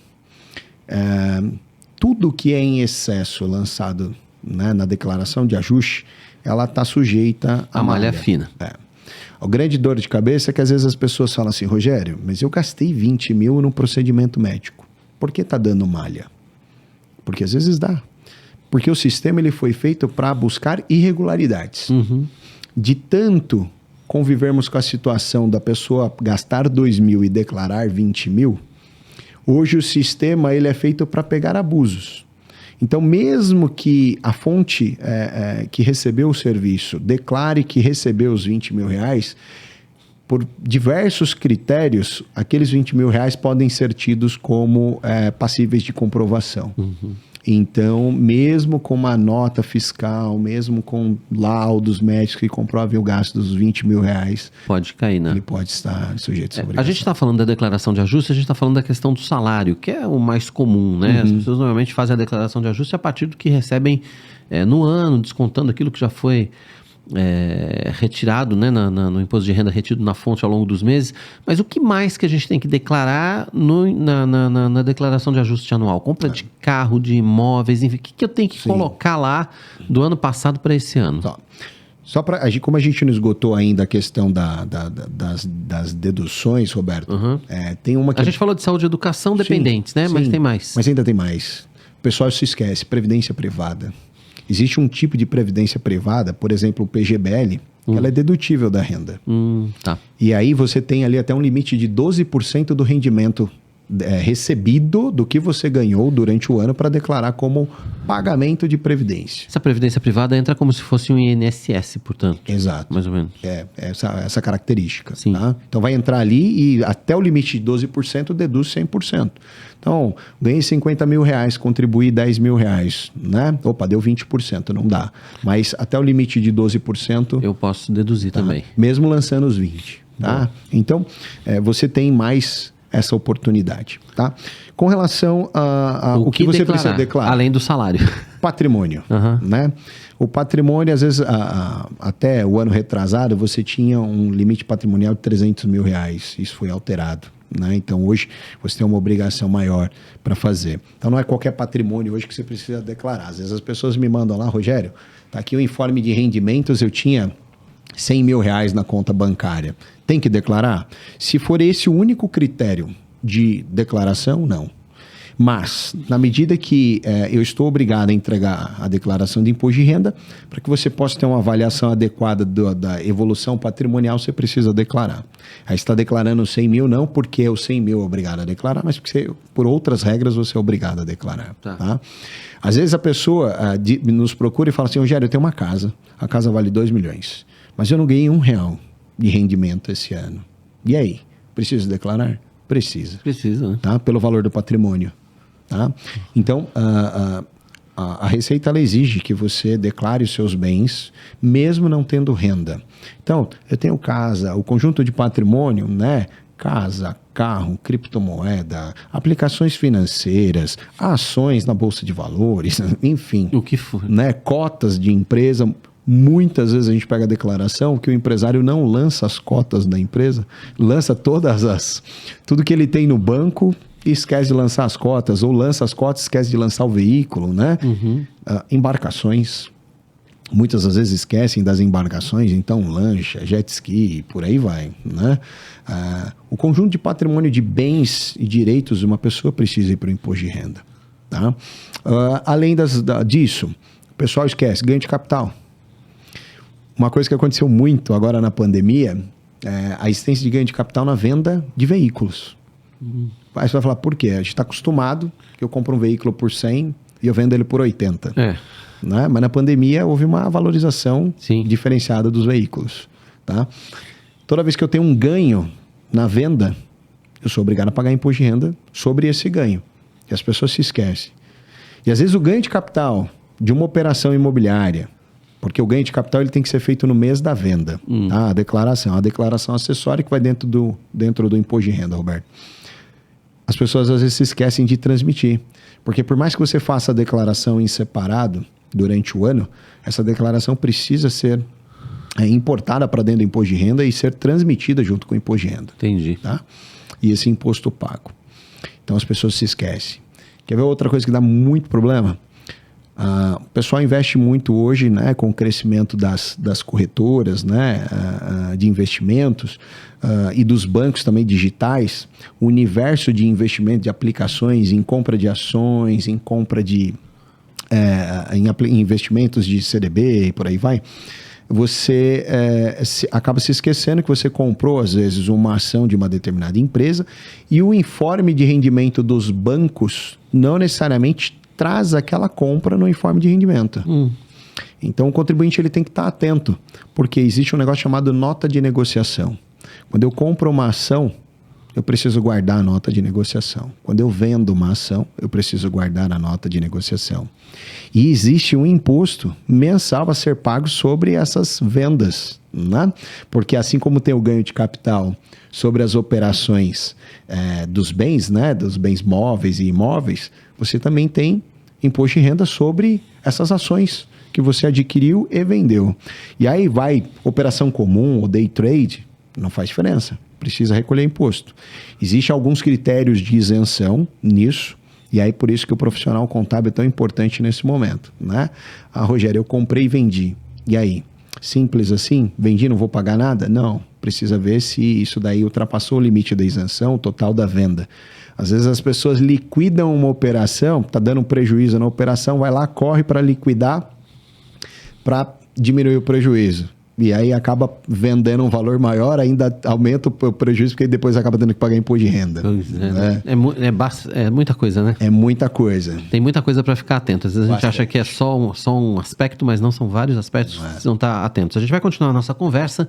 tudo que é em excesso lançado, né, na declaração de ajuste, ela está sujeita a malha fina. O grande dor de cabeça é que às vezes as pessoas falam assim, Rogério, mas eu gastei 20 mil no procedimento médico. Por que está dando malha? Porque às vezes dá. Porque o sistema ele foi feito para buscar irregularidades. De tanto convivermos com a situação da pessoa gastar 2 mil e declarar 20 mil, hoje o sistema ele é feito para pegar abusos. Então, mesmo que a fonte que recebeu o serviço declare que recebeu os 20 mil reais, por diversos critérios, aqueles 20 mil reais podem ser tidos como passíveis de comprovação. Então, mesmo com uma nota fiscal, mesmo com laudos médicos que comprovem o gasto dos 20 mil reais... Pode cair, né? Ele pode estar sujeito a obrigação. A gente está falando da declaração de ajuste, a gente está falando da questão do salário, que é o mais comum, né? As pessoas normalmente fazem a declaração de ajuste a partir do que recebem no ano, descontando aquilo que já foi... retirado, né, no imposto de renda retido na fonte ao longo dos meses. Mas o que mais que a gente tem que declarar na declaração de ajuste anual? Compra de carro, de imóveis, enfim, o que eu tenho que colocar lá do ano passado para esse ano? Só para como a gente não esgotou ainda a questão das deduções, Roberto, tem uma que... A gente falou de saúde e educação dependentes, né? Sim, mas tem mais. Mas ainda tem mais. O pessoal se esquece, previdência privada. Existe um tipo de previdência privada, por exemplo, o PGBL, que ela é dedutível da renda. Tá. E aí você tem ali até um limite de 12% do rendimento recebido do que você ganhou durante o ano para declarar como pagamento de previdência. Essa previdência privada entra como se fosse um INSS, portanto. Exato. Mais ou menos. Essa característica. Sim. Tá? Então vai entrar ali e até o limite de 12% deduz 100%. Então, ganhei 50 mil reais, contribuí 10 mil reais, né? Opa, deu 20%, não dá. Mas até o limite de 12%... Eu posso deduzir também. Mesmo lançando os 20, tá? Então, você tem mais essa oportunidade, tá? Com relação o que você precisa declarar. Além do salário. Patrimônio, né? O patrimônio, às vezes, até o ano retrasado, você tinha um limite patrimonial de 300 mil reais. Isso foi alterado. Né? Então, hoje, você tem uma obrigação maior para fazer. Então, não é qualquer patrimônio hoje que você precisa declarar. Às vezes, as pessoas me mandam lá, Rogério, tá aqui o informe de rendimentos, eu tinha 100 mil reais na conta bancária. Tem que declarar? Se for esse o único critério de declaração, não. Mas, na medida que eu estou obrigado a entregar a declaração de imposto de renda, para que você possa ter uma avaliação adequada da evolução patrimonial, você precisa declarar. Aí está declarando 100 mil, não porque o 100 mil é obrigado a declarar, mas porque por outras regras você é obrigado a declarar. Tá? Às vezes a pessoa nos procura e fala assim, Rogério, eu tenho uma casa, a casa vale 2 milhões, mas eu não ganhei R$1 de rendimento esse ano. E aí? Precisa declarar? Precisa. Precisa, né? Tá? Pelo valor do patrimônio. Tá? Então, a Receita ela exige que você declare os seus bens, mesmo não tendo renda. Então, eu tenho casa, o conjunto de patrimônio, né? Casa, carro, criptomoeda, aplicações financeiras, ações na Bolsa de Valores, enfim. O que for. Né? Cotas de empresa. Muitas vezes a gente pega a declaração que o empresário não lança as cotas da empresa, lança tudo que ele tem no banco e esquece de lançar as cotas, ou lança as cotas e esquece de lançar o veículo, né? Embarcações. muitas das vezes esquecem das embarcações, então lancha, jet ski, por aí vai, né? O conjunto de patrimônio de bens e direitos de uma pessoa precisa ir para o imposto de renda, tá? Além disso, o pessoal esquece ganho de capital. Uma coisa que aconteceu muito agora na pandemia é a existência de ganho de capital na venda de veículos. Aí você vai falar, por quê? A gente está acostumado que eu compro um veículo por 100 e eu vendo ele por 80. Né? Mas na pandemia houve uma valorização diferenciada dos veículos. Tá? Toda vez que eu tenho um ganho na venda, eu sou obrigado a pagar imposto de renda sobre esse ganho. E as pessoas se esquecem. E às vezes o ganho de capital de uma operação imobiliária, porque o ganho de capital ele tem que ser feito no mês da venda. Tá? A declaração acessória que vai dentro do imposto de renda, Roberto. As pessoas às vezes se esquecem de transmitir. Porque por mais que você faça a declaração em separado durante o ano, essa declaração precisa ser importada para dentro do imposto de renda e ser transmitida junto com o imposto de renda. Entendi. Tá? E esse imposto pago. Então as pessoas se esquecem. Quer ver outra coisa que dá muito problema? O pessoal investe muito hoje, né, com o crescimento das corretoras, né, de investimentos e dos bancos também digitais. O universo de investimento de aplicações em compra de ações, em compra de em investimentos de CDB e por aí vai. Você acaba se esquecendo que você comprou, às vezes, uma ação de uma determinada empresa e o informe de rendimento dos bancos não necessariamente traz aquela compra no informe de rendimento. Então, o contribuinte ele tem que estar atento, porque existe um negócio chamado nota de negociação. Quando eu compro uma ação, eu preciso guardar a nota de negociação. Quando eu vendo uma ação, eu preciso guardar a nota de negociação. E existe um imposto mensal a ser pago sobre essas vendas, né? Porque assim como tem o ganho de capital sobre as operações dos bens, né? Dos bens móveis e imóveis, você também tem imposto de renda sobre essas ações que você adquiriu e vendeu. E aí vai operação comum ou day trade, não faz diferença. Precisa recolher imposto. Existem alguns critérios de isenção nisso, e aí por isso que o profissional contábil é tão importante nesse momento, né? Rogério, eu comprei e vendi. E aí? Simples assim? Vendi, não vou pagar nada? Não. Precisa ver se isso daí ultrapassou o limite da isenção, o total da venda. Às vezes as pessoas liquidam uma operação, está dando um prejuízo na operação, vai lá, corre para liquidar, para diminuir o prejuízo. E aí acaba vendendo um valor maior, ainda aumenta o prejuízo, porque depois acaba tendo que pagar imposto de renda. Né? É muita coisa, né? É muita coisa. Tem muita coisa para ficar atento. Às vezes a gente acha que é só um aspecto, mas não, são vários aspectos que precisam estar atentos. A gente vai continuar a nossa conversa,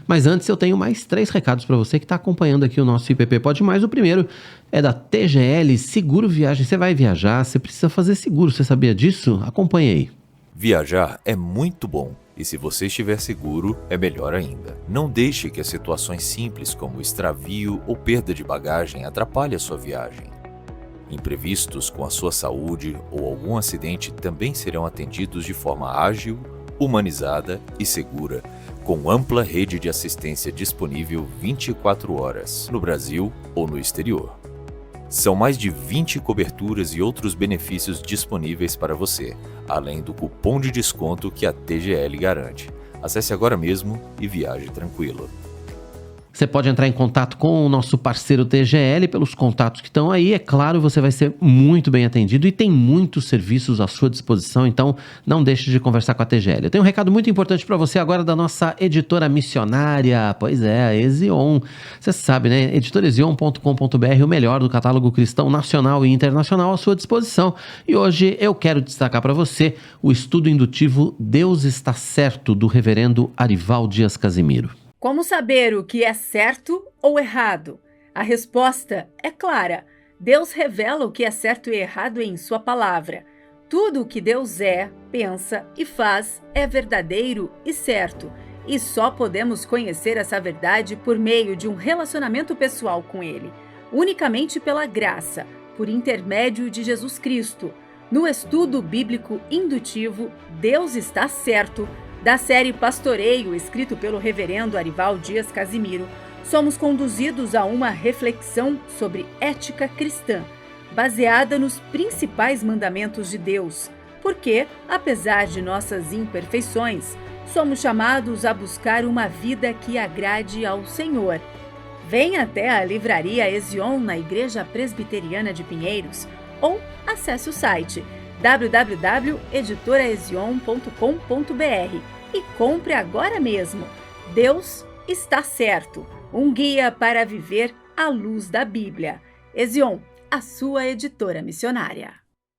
mas antes eu tenho mais 3 recados para você que está acompanhando aqui o nosso IPP Pode Mais. O primeiro é da TGL Seguro Viagem. Você vai viajar, você precisa fazer seguro. Você sabia disso? Acompanhe aí. Viajar é muito bom. E se você estiver seguro, é melhor ainda. Não deixe que as situações simples como extravio ou perda de bagagem atrapalhem a sua viagem. Imprevistos com a sua saúde ou algum acidente também serão atendidos de forma ágil, humanizada e segura, com ampla rede de assistência disponível 24 horas, no Brasil ou no exterior. São mais de 20 coberturas e outros benefícios disponíveis para você, além do cupom de desconto que a TGL garante. Acesse agora mesmo e viaje tranquilo. Você pode entrar em contato com o nosso parceiro TGL pelos contatos que estão aí. É claro, você vai ser muito bem atendido e tem muitos serviços à sua disposição, então não deixe de conversar com a TGL. Eu tenho um recado muito importante para você agora da nossa editora missionária, pois é, a Ezion. Você sabe, né? editorezion.com.br, o melhor do catálogo cristão nacional e internacional à sua disposição. E hoje eu quero destacar para você o estudo indutivo Deus Está Certo, do reverendo Arival Dias Casimiro. Como saber o que é certo ou errado? A resposta é clara. Deus revela o que é certo e errado em sua palavra. Tudo o que Deus é, pensa e faz é verdadeiro e certo. E só podemos conhecer essa verdade por meio de um relacionamento pessoal com Ele, unicamente pela graça, por intermédio de Jesus Cristo. No estudo bíblico indutivo, Deus Está Certo, da série Pastoreio, escrito pelo reverendo Arival Dias Casimiro, somos conduzidos a uma reflexão sobre ética cristã, baseada nos principais mandamentos de Deus, Porque, apesar de nossas imperfeições, somos chamados a buscar uma vida que agrade ao Senhor. Venha até a Livraria Ezion na Igreja Presbiteriana de Pinheiros ou acesse o site www.editoraezion.com.br e compre agora mesmo. Deus está certo, um guia para viver à luz da Bíblia. Ezion, a sua editora missionária.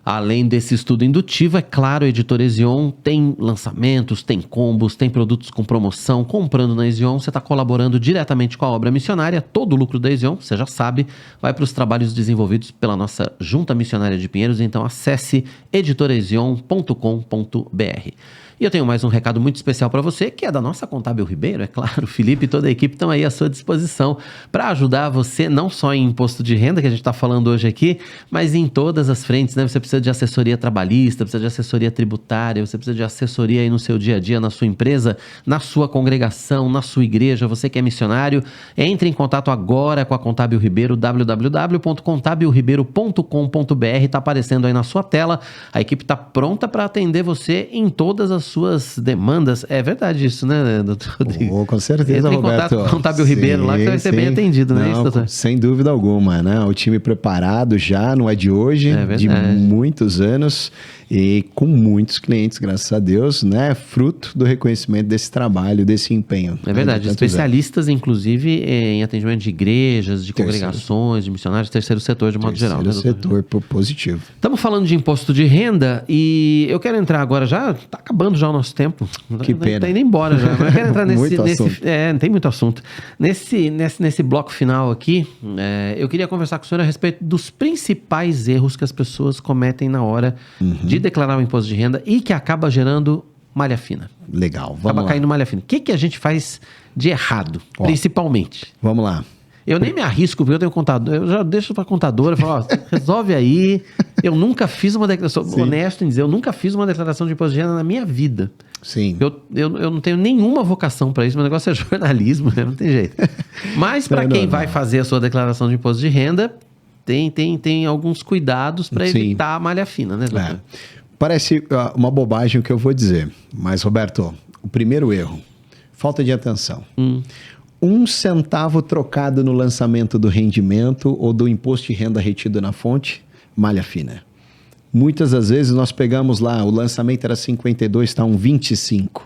Além desse estudo indutivo, é claro, a Editora Ezion tem lançamentos, tem combos, tem produtos com promoção. Comprando na Ezion, você está colaborando diretamente com a obra missionária. Todo o lucro da Ezion, você já sabe, vai para os trabalhos desenvolvidos pela nossa Junta Missionária de Pinheiros. Então acesse editoraezion.com.br. E eu tenho mais um recado muito especial para você, que é da nossa Contábil Ribeiro, é claro. O Felipe e toda a equipe estão aí à sua disposição para ajudar você, não só em imposto de renda, que a gente está falando hoje aqui, mas em todas as frentes, né? Você precisa de assessoria trabalhista, precisa de assessoria tributária, você precisa de assessoria aí no seu dia a dia, na sua empresa, na sua congregação, na sua igreja, você que é missionário. Entre em contato agora com a Contábil Ribeiro, www.contabilribeiro.com.br, está aparecendo aí na sua tela. A equipe está pronta para atender você em todas as suas demandas. É verdade isso, né, doutor Rodrigo? Com certeza, Roberto. Entre em contato com o Contábil Ribeiro lá, que você vai ser bem atendido, não é isso, doutor? Sem dúvida alguma, né? O time preparado já, não é de hoje, de muitos anos e com muitos clientes, graças a Deus, né? Fruto do reconhecimento desse trabalho, desse empenho. É verdade, especialistas, inclusive, em atendimento de igrejas, de congregações, de missionários, terceiro setor, de modo geral. Terceiro setor, positivo. Estamos falando de imposto de renda e eu quero entrar agora, já está acabando já o nosso tempo. Que pena. Está indo embora já, mas eu quero entrar nesse... assunto. Não tem muito assunto. Nesse bloco final aqui, eu queria conversar com o senhor a respeito dos principais erros que as pessoas cometem na hora de declarar o imposto de renda e que acaba gerando malha fina. Legal, vamos acaba lá. caindo malha fina. O que a gente faz de errado, principalmente? Vamos lá. Eu nem me arrisco, porque eu tenho contador. Eu já deixo para a contadora, falo, resolve aí. Eu nunca fiz uma declaração, sou honesto em dizer, eu nunca fiz uma declaração de imposto de renda na minha vida. Sim. Eu não tenho nenhuma vocação para isso, meu negócio é jornalismo, né? Não tem jeito. Mas para quem vai fazer a sua declaração de imposto de renda, tem alguns cuidados para evitar a malha fina, né, doutor? Parece uma bobagem o que eu vou dizer, mas, Roberto, o primeiro erro, falta de atenção. 1 centavo trocado no lançamento do rendimento ou do imposto de renda retido na fonte, malha fina. Muitas das vezes nós pegamos lá, o lançamento era 52, está 1,25.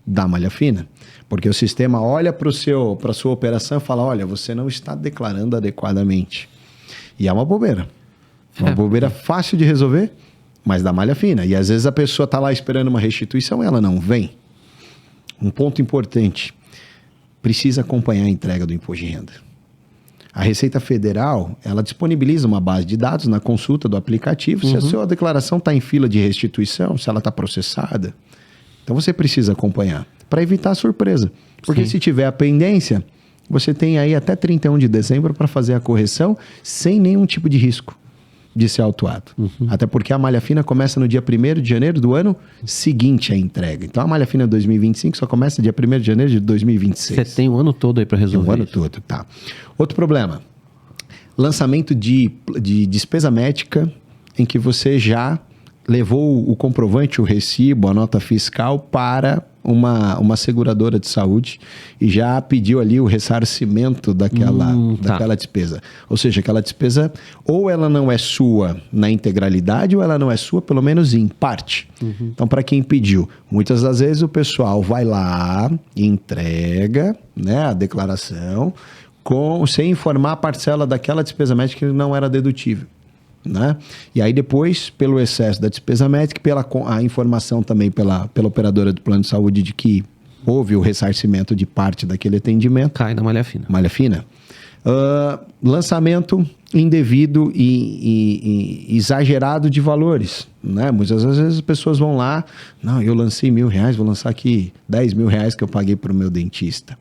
Dá malha fina. Porque o sistema olha para a sua operação e fala, olha, você não está declarando adequadamente. E é uma bobeira. Uma bobeira fácil de resolver, mas dá malha fina. E às vezes a pessoa está lá esperando uma restituição e ela não vem. Um ponto importante. Precisa acompanhar a entrega do imposto de renda. A Receita Federal, ela disponibiliza uma base de dados na consulta do aplicativo, se a sua declaração está em fila de restituição, se ela está processada. Então você precisa acompanhar, para evitar a surpresa. Porque se tiver a pendência, você tem aí até 31 de dezembro para fazer a correção sem nenhum tipo de risco de ser autuado. Até porque a malha fina começa no dia 1º de janeiro do ano seguinte à entrega. Então a malha fina 2025 só começa dia 1º de janeiro de 2026. Você tem o ano todo aí para resolver. Tem o ano todo, tá. Outro problema, lançamento de despesa médica em que você já levou o comprovante, o recibo, a nota fiscal para uma seguradora de saúde e já pediu ali o ressarcimento daquela despesa. Ou seja, aquela despesa ou ela não é sua na integralidade ou ela não é sua pelo menos em parte. Então, para quem pediu, muitas das vezes o pessoal vai lá e entrega, né, a declaração sem informar a parcela daquela despesa médica que não era dedutível. Né? E aí depois, pelo excesso da despesa médica, pela a informação também pela operadora do plano de saúde de que houve o ressarcimento de parte daquele atendimento. Cai na malha fina. Malha fina. Lançamento indevido e exagerado de valores. Né? Muitas vezes as pessoas vão lá, não, eu lancei R$1.000, vou lançar aqui R$10.000 que eu paguei para o meu dentista.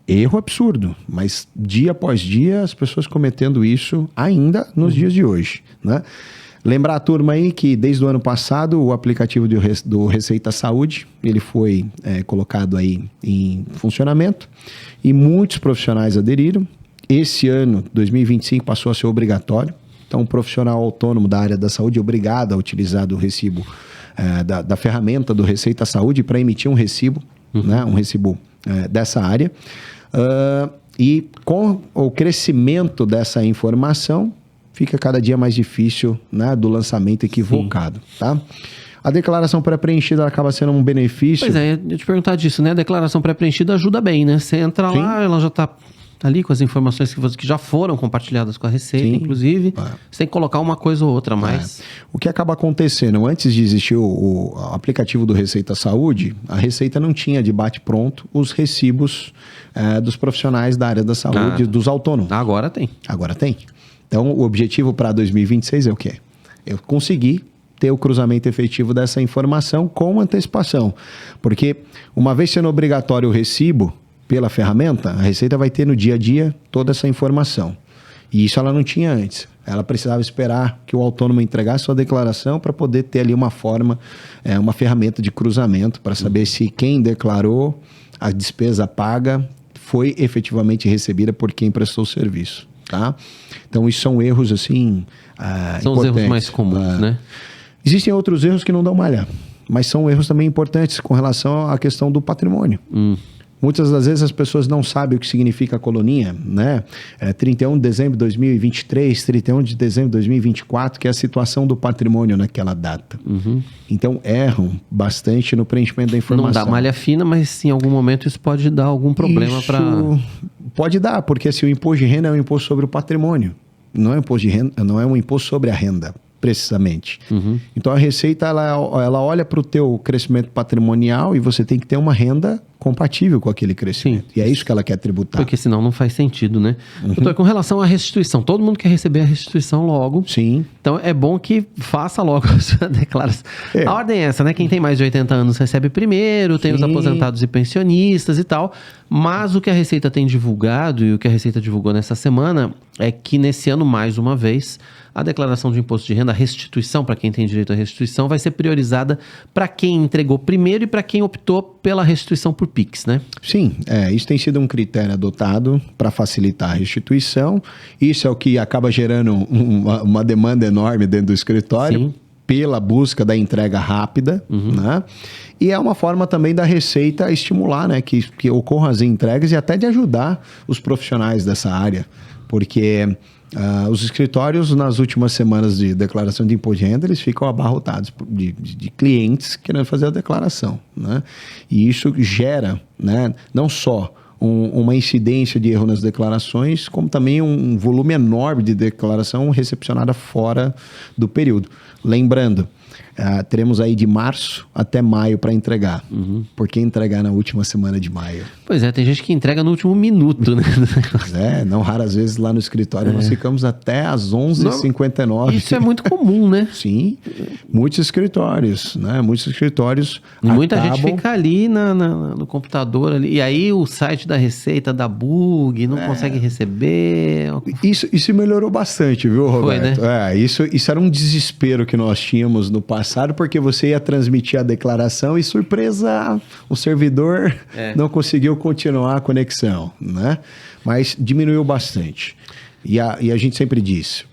Erro absurdo, mas dia após dia as pessoas cometendo isso ainda nos dias de hoje, né? Lembrar a turma aí que desde o ano passado o aplicativo do Receita Saúde, ele foi colocado aí em funcionamento e muitos profissionais aderiram. Esse ano, 2025, passou a ser obrigatório, Então, um profissional autônomo da área da saúde é obrigado a utilizar do recibo, da ferramenta do Receita Saúde para emitir um recibo, né? Um recibo dessa área. E com o crescimento dessa informação, fica cada dia mais difícil, né, do lançamento equivocado, tá? A declaração pré-preenchida acaba sendo um benefício. Pois é, eu ia te perguntar disso, né? A declaração pré-preenchida ajuda bem, né? Você entra lá, ela já está ali com as informações que já foram compartilhadas com a Receita, inclusive. Você tem que colocar uma coisa ou outra, mas... O que acaba acontecendo, antes de existir o aplicativo do Receita Saúde, a Receita não tinha de bate-pronto os recibos dos profissionais da área da saúde, dos autônomos. Agora tem. Agora tem. Então, o objetivo para 2026 é o quê? Eu consegui ter o cruzamento efetivo dessa informação com antecipação. Porque uma vez sendo obrigatório o recibo pela ferramenta, a Receita vai ter no dia a dia toda essa informação. E isso ela não tinha antes. Ela precisava esperar que o autônomo entregasse sua declaração para poder ter ali uma forma, uma ferramenta de cruzamento para saber se quem declarou a despesa paga foi efetivamente recebida por quem prestou o serviço, tá? Então, isso são erros, assim, são os erros mais comuns, né? Existem outros erros que não dão malha, mas são erros também importantes com relação à questão do patrimônio. Muitas das vezes as pessoas não sabem o que significa a coluninha, né? 31 de dezembro de 2023, 31 de dezembro de 2024, que é a situação do patrimônio naquela data. Então, erram bastante no preenchimento da informação. Não dá malha fina, mas em algum momento isso pode dar algum problema para... Pode dar, porque se o imposto de renda é um imposto sobre o patrimônio, não é um imposto de renda, não é um imposto sobre a renda, precisamente. Então, a Receita, ela olha para o teu crescimento patrimonial e você tem que ter uma renda compatível com aquele crescimento. E é isso que ela quer tributar. Porque senão não faz sentido, né? Doutor, com relação à restituição, todo mundo quer receber a restituição logo. Sim. Então, é bom que faça logo a sua declaração. A ordem é essa, né? Quem tem mais de 80 anos recebe primeiro, tem os aposentados e pensionistas e tal. Mas o que a Receita tem divulgado e o que a Receita divulgou nessa semana é que nesse ano, mais uma vez, a declaração de imposto de renda, a restituição, para quem tem direito à restituição, vai ser priorizada para quem entregou primeiro e para quem optou pela restituição por Pix, né? Sim, isso tem sido um critério adotado para facilitar a restituição. Isso é o que acaba gerando uma demanda enorme dentro do escritório. Sim. Pela busca da entrega rápida, né? E é uma forma também da Receita a estimular, né, que ocorram as entregas e até de ajudar os profissionais dessa área, porque os escritórios, nas últimas semanas de declaração de imposto de renda, eles ficam abarrotados de clientes querendo fazer a declaração, né? E isso gera, né, não só uma incidência de erro nas declarações, como também um volume enorme de declaração recepcionada fora do período. Lembrando, teremos aí de março até maio para entregar. Por que entregar na última semana de maio? Pois é, tem gente que entrega no último minuto, né? Não raras vezes lá no escritório nós ficamos até às 11h59. Isso é muito comum, né? Sim, muitos escritórios, né? Muitos escritórios e muita gente fica ali no computador ali, e aí o site da Receita dá bug, não consegue receber. Isso melhorou bastante, viu, Roberto? Foi, né? Isso era um desespero que nós tínhamos no passado, porque você ia transmitir a declaração e, surpresa, o servidor não conseguiu continuar a conexão, né? Mas diminuiu bastante. E a gente sempre disse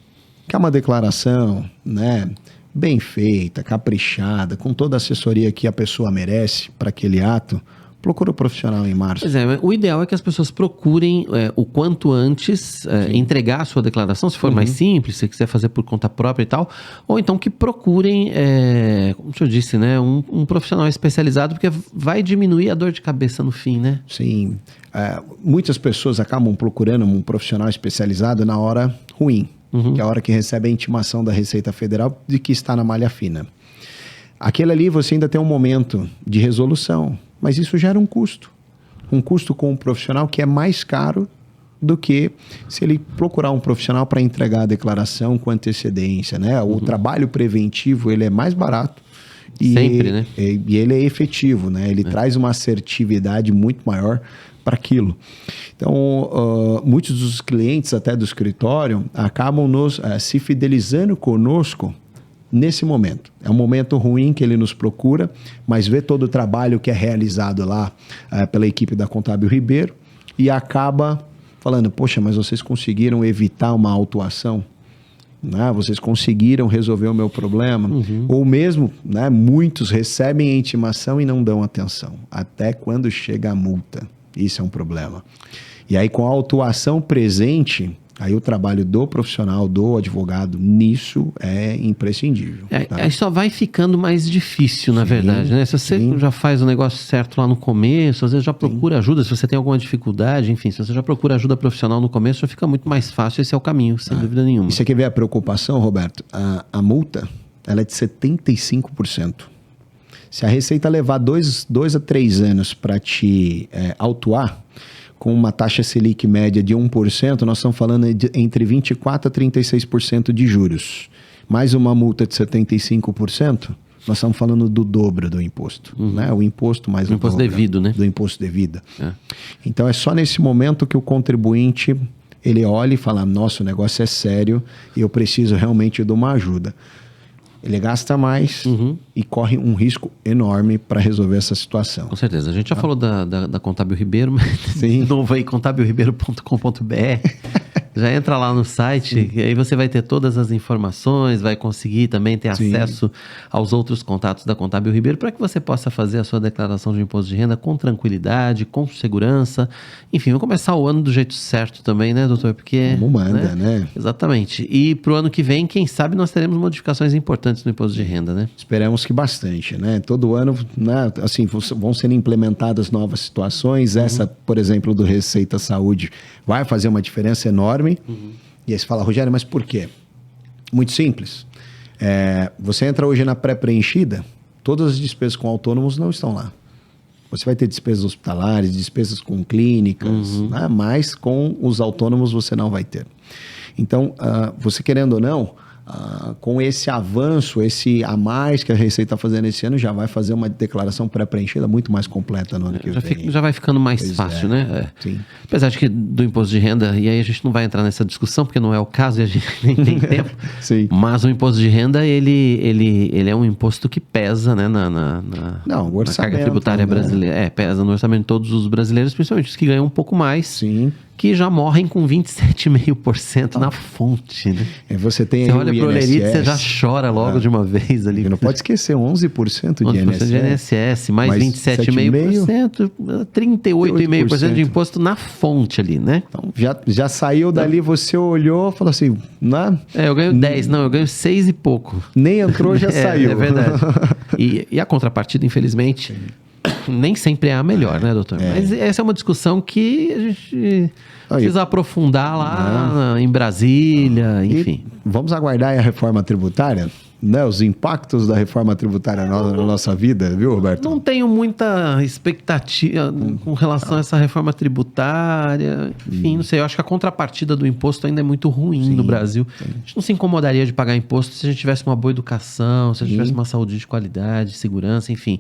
que é uma declaração, né, bem feita, caprichada, com toda a assessoria que a pessoa merece para aquele ato. Procura o profissional em março. Pois é, o ideal é que as pessoas procurem o quanto antes entregar a sua declaração, se for mais simples, se quiser fazer por conta própria e tal, ou então que procurem, como eu disse, né, um profissional especializado, porque vai diminuir a dor de cabeça no fim, né? Sim. Muitas pessoas acabam procurando um profissional especializado na hora ruim, que é a hora que recebe a intimação da Receita Federal de que está na malha fina. Aquele ali você ainda tem um momento de resolução, mas isso gera um custo com um profissional que é mais caro do que se ele procurar um profissional para entregar a declaração com antecedência, né? O trabalho preventivo, ele é mais barato. Sempre, né? E ele é efetivo, né? Ele traz uma assertividade muito maior para aquilo. Então, muitos dos clientes até do escritório acabam se fidelizando conosco nesse momento. É um momento ruim que ele nos procura, mas vê todo o trabalho que é realizado lá pela equipe da Contábil Ribeiro e acaba falando, poxa, mas vocês conseguiram evitar uma autuação? né? Vocês conseguiram resolver o meu problema? Ou mesmo, né, muitos recebem a intimação e não dão atenção, até quando chega a multa. Isso é um problema. E aí, com a autuação presente, aí o trabalho do profissional, do advogado, nisso é imprescindível. Tá? Aí só vai ficando mais difícil, na verdade, né? Se você já faz o negócio certo lá no começo, às vezes já procura ajuda, se você tem alguma dificuldade, enfim, se você já procura ajuda profissional no começo, já fica muito mais fácil, esse é o caminho, sem dúvida nenhuma. E você quer ver a preocupação, Roberto? A multa, ela é de 75%. Se a Receita levar 2 a 3 anos para te autuar, com uma taxa Selic média de 1%, nós estamos falando de entre 24% a 36% de juros. Mais uma multa de 75%, nós estamos falando do dobro do imposto. Né? O imposto mais o imposto dobro devido, né? do imposto devido. Então, é só nesse momento que o contribuinte, ele olha e fala, nossa, o negócio é sério e eu preciso realmente de uma ajuda. Ele gasta mais e corre um risco enorme para resolver essa situação. Com certeza. A gente já falou da Contábil Ribeiro, mas de novo aí, contabilribeiro.com.br. Já entra lá no site, e aí você vai ter todas as informações, vai conseguir também ter acesso aos outros contatos da Contábil Ribeiro para que você possa fazer a sua declaração de imposto de renda com tranquilidade, com segurança. Enfim, vamos começar o ano do jeito certo também, né, doutor? Porque, como manda, né? Exatamente. E para o ano que vem, quem sabe nós teremos modificações importantes no imposto de renda, né? Esperamos que bastante, né? Todo ano, né, assim, vão sendo implementadas novas situações. Essa, por exemplo, do Receita Saúde, vai fazer uma diferença enorme. E aí você fala, Rogério, mas por quê? Muito simples. Você entra hoje na pré-preenchida, todas as despesas com autônomos não estão lá. Você vai ter despesas hospitalares, despesas com clínicas, né? Mas com os autônomos você não vai ter. Então, você querendo ou não, com esse avanço, esse a mais que a Receita está fazendo esse ano, já vai fazer uma declaração pré-preenchida muito mais completa no ano que vem. Já vai ficando mais fácil, né? Sim. Apesar de que do imposto de renda, e aí a gente não vai entrar nessa discussão, porque não é o caso e a gente nem tem tempo. Sim. Mas o imposto de renda, ele é um imposto que pesa, né, na carga tributária brasileira. Pesa no orçamento de todos os brasileiros, principalmente os que ganham um pouco mais. Sim. Que já morrem com 27,5% na fonte, né? Você tem você aí olha o pro Olerite, INSS, você já chora logo de uma vez ali. E não pode esquecer, 11% de 11% de INSS, mais 27,5%, 38,5% de imposto na fonte ali, né? Então, já saiu dali, você olhou e falou assim, né? Eu ganho 10, eu ganho 6 e pouco. Nem entrou, já saiu. É verdade. E a contrapartida, infelizmente, nem sempre é a melhor, né, doutor? Mas essa é uma discussão que a gente precisa aprofundar lá em Brasília, enfim. E vamos aguardar a reforma tributária, né? Os impactos da reforma tributária na nossa vida, viu, Roberto? Não tenho muita expectativa com relação a essa reforma tributária. Enfim, não sei. Eu acho que a contrapartida do imposto ainda é muito ruim no Brasil. A gente não se incomodaria de pagar imposto se a gente tivesse uma boa educação, se a gente tivesse uma saúde de qualidade, segurança, enfim.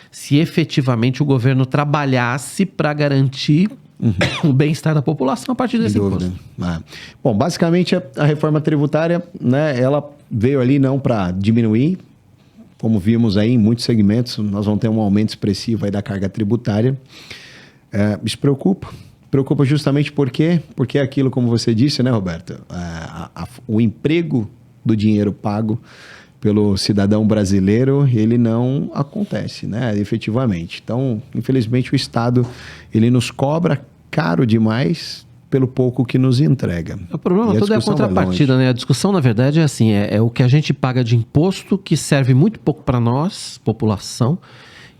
Se efetivamente o governo trabalhasse para garantir o bem-estar da população a partir desse imposto. Bom, basicamente a reforma tributária, né, ela veio ali não para diminuir, como vimos aí em muitos segmentos, nós vamos ter um aumento expressivo aí da carga tributária. Isso preocupa justamente porque é aquilo, como você disse, né, Roberto? O emprego do dinheiro pago pelo cidadão brasileiro, ele não acontece, né, efetivamente. Então, infelizmente, o Estado, ele nos cobra caro demais pelo pouco que nos entrega. O problema todo é a contrapartida, né? A discussão, na verdade, é assim, é o que a gente paga de imposto que serve muito pouco para nós, população,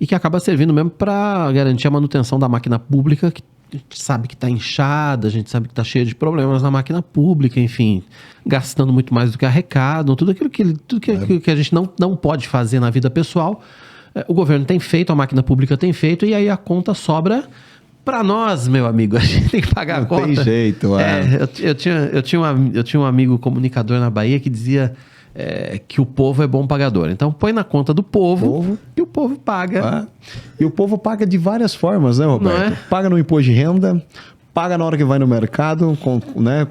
e que acaba servindo mesmo para garantir a manutenção da máquina pública, que a gente sabe que está inchada, a gente sabe que está cheia de problemas na máquina pública, enfim, gastando muito mais do que arrecadam, tudo aquilo que a gente não pode fazer na vida pessoal, o governo tem feito, a máquina pública tem feito, e aí a conta sobra para nós, meu amigo. A gente tem que pagar a conta. Não tem jeito, eu tinha um amigo comunicador na Bahia que dizia que o povo é bom pagador. Então põe na conta do povo e o povo paga. E o povo paga de várias formas, né, Roberto? Paga no imposto de renda, paga na hora que vai no mercado,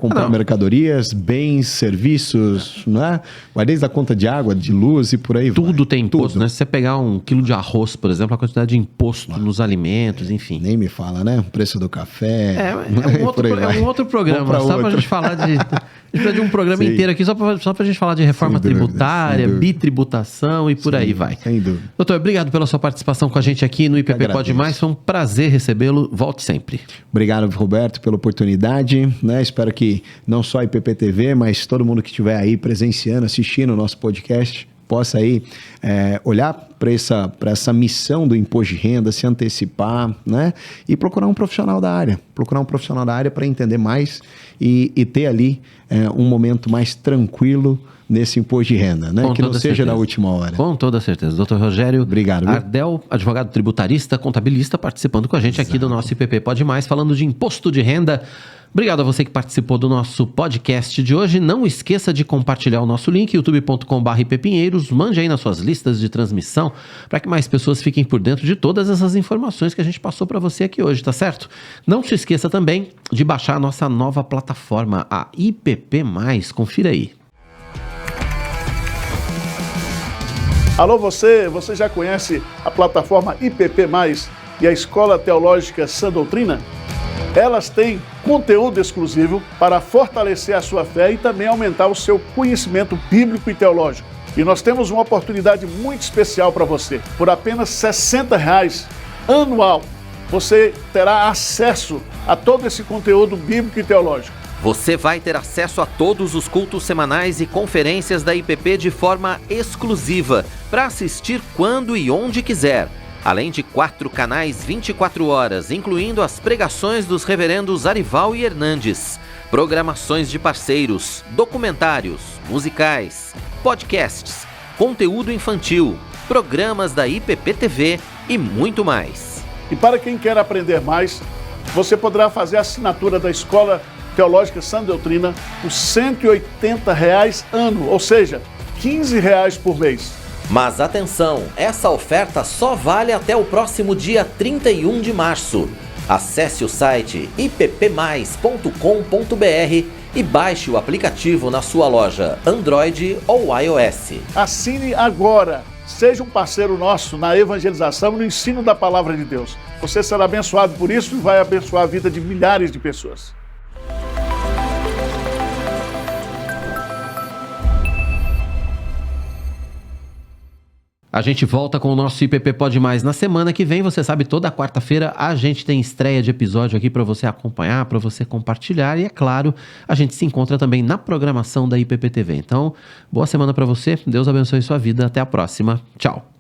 comprar mercadorias, bens, serviços, né? Vai desde a conta de água, de luz e por aí vai. Tudo tem imposto, né? Se você pegar 1 quilo de arroz, por exemplo, a quantidade de imposto nos alimentos, enfim. Nem me fala, né? O preço do café. É um outro programa, só pra gente falar de... precisa de um programa inteiro aqui só pra gente falar de reforma tributária, bitributação e por aí vai. Sem dúvida. Doutor, obrigado pela sua participação com a gente aqui no IPP Pode Mais. Foi um prazer recebê-lo. Volte sempre. Obrigado, Roberto, pela oportunidade, né? Espero que não só a IPP TV, mas todo mundo que estiver aí presenciando, assistindo o nosso podcast, possa aí olhar para essa missão do imposto de renda, se antecipar, né? E procurar um profissional da área. Procurar um profissional da área para entender mais e ter ali um momento mais tranquilo nesse imposto de renda, né? Que não seja na última hora. Com toda certeza. Doutor Rogério Obrigado, Ardel, advogado tributarista, contabilista, participando com a gente aqui do nosso IPP Pode Mais, falando de imposto de renda. Obrigado a você que participou do nosso podcast de hoje. Não esqueça de compartilhar o nosso link, youtube.com/ipepinheiros. Mande aí nas suas listas de transmissão para que mais pessoas fiquem por dentro de todas essas informações que a gente passou para você aqui hoje, tá certo? Não se esqueça também de baixar a nossa nova plataforma, a IPP+. Confira aí. Alô, você já conhece a plataforma IPP+, e a Escola Teológica Sã Doutrina? Elas têm conteúdo exclusivo para fortalecer a sua fé e também aumentar o seu conhecimento bíblico e teológico. E nós temos uma oportunidade muito especial para você. Por apenas R$ 60 anual, você terá acesso a todo esse conteúdo bíblico e teológico. Você vai ter acesso a todos os cultos semanais e conferências da IPP de forma exclusiva, para assistir quando e onde quiser. Além de 4 canais 24 horas, incluindo as pregações dos reverendos Arival e Hernandes, programações de parceiros, documentários, musicais, podcasts, conteúdo infantil, programas da IPP TV e muito mais. E para quem quer aprender mais, você poderá fazer a assinatura da Escola Teológica Sã Doutrina por R$ 180 ano, ou seja, R$ 15 por mês. Mas atenção, essa oferta só vale até o próximo dia 31 de março. Acesse o site ippmais.com.br e baixe o aplicativo na sua loja Android ou iOS. Assine agora. Seja um parceiro nosso na evangelização e no ensino da palavra de Deus. Você será abençoado por isso e vai abençoar a vida de milhares de pessoas. A gente volta com o nosso IPP Pode Mais na semana que vem. Você sabe, toda quarta-feira a gente tem estreia de episódio aqui para você acompanhar, para você compartilhar. E é claro, a gente se encontra também na programação da IPP TV. Então, boa semana para você. Deus abençoe sua vida. Até a próxima. Tchau.